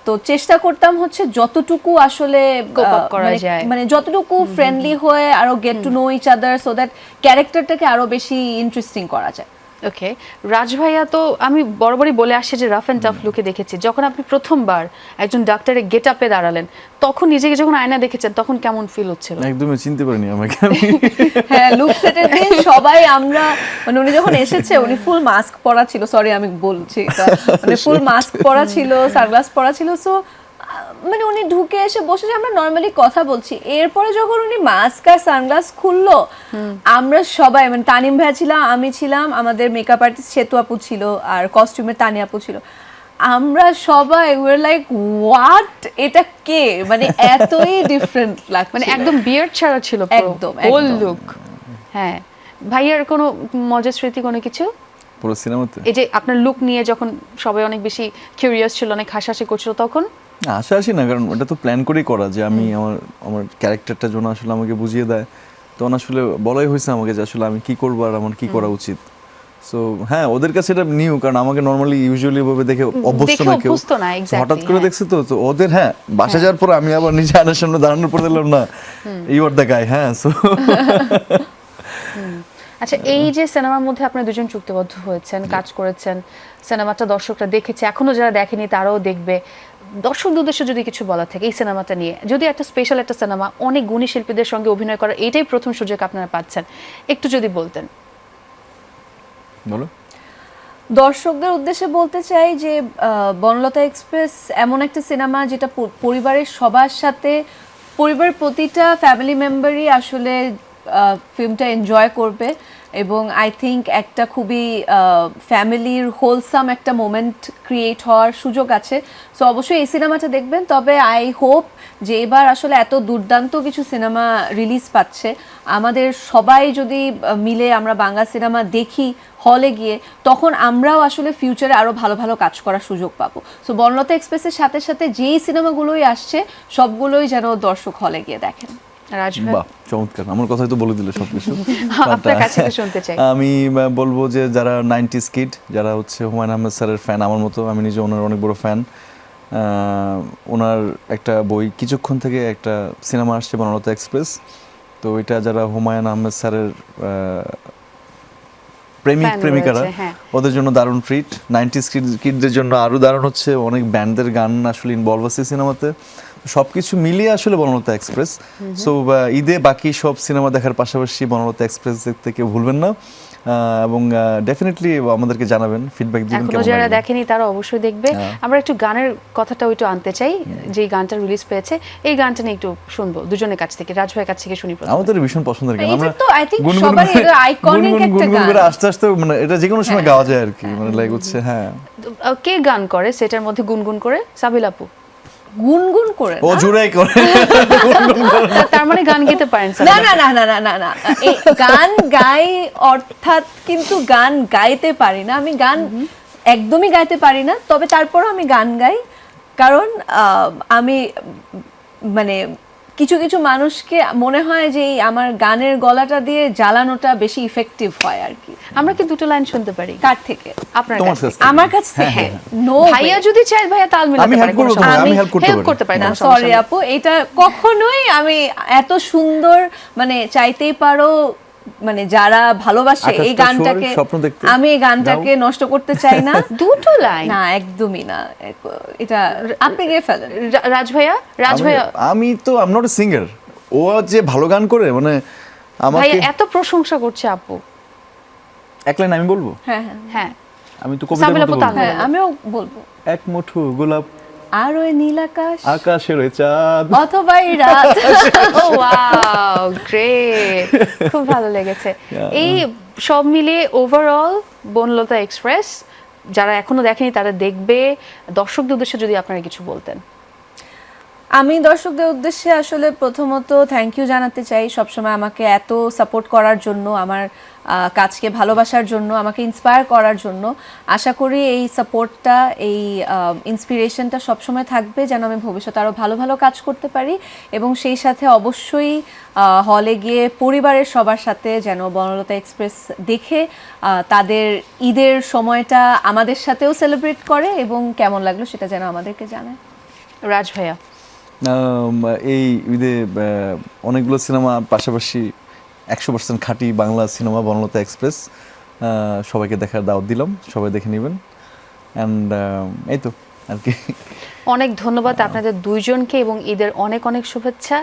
তো চেষ্টা করতাম হচ্ছে যতটুকু আসলে Cope up করা যায়। মানে যতটুকু ফ্রেন্ডলি হয়ে আরো get to know each other so that ক্যারেক্টারটাকে আরো বেশি ইন্টারেস্টিং করা যায়। ওকে রাজ ভাইয়া তো আমি বরাবরই বলে আসছি যে রাফ অ্যান্ড টাফ লুকে দেখেছি যখন আপনি প্রথমবার একজন ডাক্তারের গেট আপে দাঁড়ালেন তখন নিজেকে যখন আয়না দেখেছেন তখন কেমন ফিল হচ্ছিল একদমই চিনতে পারিনি আমাকে আমি। হ্যাঁ লুক সেটের দিন সবাই আমরা মানে উনি যখন এসেছে উনি ফুল মাস্ক পরা ছিল, সরি আমি বলছি এটা, মানে ফুল মাস্ক পরা ছিল, সানগ্লাস পরা ছিল, সো মানে উনি ঢুকে এসে বসেছে আমরা নর্মালি কথা বলছি, এরপরে যখন উনি মাস্ক আর সানগ্লাস খুললো আমরা সবাই মানে তানিম ভাইয়া ছিলাম, আমি ছিলাম, আমাদের মেকআপ আর্টিস্ট সেতু আপু ছিল আর কস্টিউমের তানি আপু ছিল, আমরা সবাই ওয়ার লাইক হোয়াট এটা কে, মানে এতই ডিফারেন্ট লাগছে, মানে একদম বিয়ার্ড ছাড়া ছিল একদম, হোল একদম। লুক। হ্যাঁ ভাইয়ার কোনো মজার স্মৃতি কোনো কিছু পুরো সিনেমাতে এই যে আপনার লুক নিয়ে যখন সবাই অনেক বেশি কিউরিয়াস ছিল অনেক হাসাহাসি করছিল তখন আসি না, কারণ ওটা তো প্ল্যান করেই করা যে আমি আমার ক্যারেক্টারটা যেন আসলে আমাকে বুঝিয়ে দেয়, তখন আসলে বলাই হয়েছে আমাকে যে আসলে আমি কি করবো আর আমার কি করা উচিত। সো হ্যাঁ ওদের কাছে এটা নিউ, কারণ আমাকে নর্মালি ইউজুয়ালি ভাবে দেখে অভ্যস্ত না কেউ, অভ্যস্ত না, exactly, হঠাৎ করে হ্যাঁ। দেখছে তো ওদের হ্যাঁ বাসা যাওয়ার পর আমি আবার নিজে আয়নার সামনে দাঁড়ানোর পর দিলাম না ইউ আর দ্য গাই, হ্যাঁ সো আচ্ছা এই যে সিনেমার মধ্যে আপনারা দুজন চুক্তিবদ্ধ হয়েছেন কাজ করেছেন সিনেমাটা দর্শকরা দেখেছে এখনো যারা দেখেনি তারাও দেখবে, দর্শকদের উদ্দেশ্যে যদি কিছু বলার থাকে এই সিনেমাটা নিয়ে, যদি একটা স্পেশাল একটা সিনেমা অনেক গুণী শিল্পীদের সঙ্গে অভিনয় করার এটাই প্রথম সুযোগ আপনারা পাচ্ছেন একটু যদি বলতেন। বলো। দর্শকদের উদ্দেশ্যে বলতে চাই যে বনলতা এক্সপ্রেস এমন একটা সিনেমা যেটা পরিবারের সবার সাথে, পরিবারের প্রতিটা ফ্যামিলি মেম্বারই আসলে ফিল্মটা এনজয় করবে এবং আই থিঙ্ক একটা খুবই ফ্যামিলির হোলসাম একটা মোমেন্ট ক্রিয়েট হওয়ার সুযোগ আছে। সো অবশ্যই এই সিনেমাটা দেখবেন, তবে আই হোপ যে এবার আসলে এত দুর্দান্ত কিছু সিনেমা রিলিজ পাচ্ছে, আমাদের সবাই যদি মিলে আমরা বাংলা সিনেমা দেখি হলে গিয়ে, তখন আমরাও আসলে ফিউচারে আরও ভালো ভালো কাজ করার সুযোগ পাবো। সো বনলতা এক্সপ্রেসের সাথে সাথে যেই সিনেমাগুলোই আসছে সবগুলোই যেন দর্শক হলে গিয়ে দেখেন। রাজ ভাই বাহ চমৎকার, আমার কথাই তো বলে দিলে সবকিছু। আপনার কাছে তো শুনতে চাই। আমি বলবো যে যারা 90s কিড, যারা হচ্ছে হুমায়ুন আহমেদ স্যারের ফ্যান আমার মতো, আমি নিজে ওনার অনেক বড় ফ্যান, ওনার একটা বই কিছুক্ষণ থেকে একটা সিনেমা আসছে বনলতা এক্সপ্রেস, তো এটা যারা হুমায়ুন আহমেদ স্যারের প্রেমিক Fan প্রেমিকারা রয়েছে, হ্যাঁ। ওদের জন্য দারুণ ট্রিট, 90s কিডদের জন্য আরও দারুণ হচ্ছে, অনেক ব্যান্ডের গান আসলে ইনভলভ আছে সিনেমাতে, সবকিছু মিলিয়ে আসলে বনলতা এক্সপ্রেস। সো ঈদে বাকি সব সিনেমা দেখার পাশাপাশি বনলতা এক্সপ্রেস দেখতে কেউ ভুলবেন না এবং ডেফিনেটলি আমাদেরকে জানাবেন, ফিডব্যাক দিবেন এখনো কেমন যারা লাগলো। দেখেনি তারা অবশ্যই দেখবে। হ্যাঁ। আমরা একটু গানের কথাটা একটু আনতে চাই, যে গানটা রিলিজ পেয়েছে এই গানটা নিয়ে একটু শুনবো দুজনের কাছ থেকে, রাজ ভাইয়ের কাছ থেকে শুনি প্রথমে। আমাদের ভীষণ পছন্দের গান, এটা আমরা তো I think গুনগুন সবারই করে- এটা iconic গুনগুন- একটা গুনগুন গান। করে আস্তে আস্তে মানে এটা যে কোনো সময় গাওয়া যায় আর কি, মানে লাইক হচ্ছে হ্যাঁ কে গান করে সেটার মধ্যে গুনগুন করে? সাবিল আপু। গুনগুন করে ও জুড়াই করে তার মানে গান গেতে পারেন না সাবিল না না না না না না এই গান গাই অর্থাৎ কিন্তু গান গাইতে পারি না, আমি গান একদমই গাইতে পারি না, তবে তারপরও আমি গান গাই, কারণ আমি মানে কিছু কিছু মানুষকে মনে হয় যে এই আমার গানের গলাটা দিয়ে জ্বালানোটা বেশি ইফেক্টিভ হয় আর কি। আমরা কি দুটো লাইন শুনতে পারি কার থেকে? আপনার তোমার কাছে? কাছ থেকে। আমার কাছ থেকে? নো ভাইয়া যদি চায় ভাইয়া তাল আমি মিলাতে পারে, help করবো কোনো সমস্যা তোমাকে, আমি নেই। help করতে Help পারি। করতে পারি, না কোনো সমস্যা সরি নেই। আপু, এটা কখনোই আমি এত সুন্দর মানে চাইতেই পারো মানে যারা ভালোবাসে এই আকাশটা গানটাকে, ছোঁয়ার স্বপ্ন দেখতে আমি এই গানটাকে নষ্ট করতে চাই না। দুটো লাইন। না একদমই না, এটা আপনি গিয়ে ফেলেন। রাজ ভাইয়া, রাজ ভাইয়া, আমি তো I am not a singer. ও যে ভালো গান করে মানে আমাকে ভাইয়া এত প্রশংসা করছে আপু। এক লাইন আমি বলবো। হ্যাঁ হ্যাঁ হ্যাঁ, আমি তো কবিতার সাবিলা মতো আপু তাল বলবো। হ্যাঁ আমিও বলবো। এক মুঠো গোলাপ আর ওই নীল আকাশ আকাশের ওই চাঁদ। অথবা এই রাত। ওয়াও গ্রেট, খুব ভালো লেগেছে। এই সব মিলিয়ে ওভারঅল বনলতা এক্সপ্রেস যারা এখনো দেখেনি তারা দেখবে, দর্শকদের উদ্দেশ্যে যদি আপনারা কিছু বলতেন। আমি দর্শকদের উদ্দেশ্যে আসলে প্রথমত থ্যাংক ইউ জানাতে চাই সবসময় আমাকে এত সাপোর্ট করার জন্য, আমার কাজকে ভালোবাসার জন্য, আমাকে ইন্সপায়ার করার জন্য। আশা করি এই সাপোর্টটা, এই ইন্সপিরেশনটা সবসময় থাকবে যেন আমি ভবিষ্যতে আরও ভালো ভালো কাজ করতে পারি, এবং সেই সাথে অবশ্যই হলে গিয়ে পরিবারের সবার সাথে যেন বনলতা এক্সপ্রেস দেখে তাদের ঈদের সময়টা আমাদের সাথেও সেলিব্রেট করে, এবং কেমন লাগলো সেটা যেন আমাদেরকে জানায়। রাজ ভাইয়া, এই ঈদে অনেকগুলো সিনেমা পাশাপাশি 100% খাঁটি বাংলা সিনেমা বনলতা এক্সপ্রেস সবাইকে দেখার দাওয়াত দিলাম, সবাই দেখে নেবেন। অ্যান্ড এই তো আর কি। অনেক ধন্যবাদ আপনাদের দুইজনকে এবং ঈদের অনেক অনেক শুভেচ্ছা।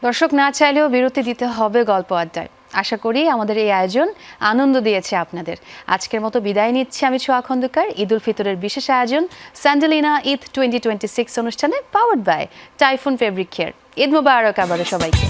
দর্শক না চাইলেও বিরতি দিতে হবে গল্প আড্ডায়। আশা করি আমাদের এই আয়োজন আনন্দ দিয়েছে আপনাদের। আজকের মতো বিদায় নিচ্ছি আমি ছোঁয়া খন্দকার। ঈদ উল ফিতরের বিশেষ আয়োজন স্যান্ডেলিনা ঈদ 2026 অনুষ্ঠানে powered by Typhoon fabric care. Eid Mubarak আবারও সবাইকে।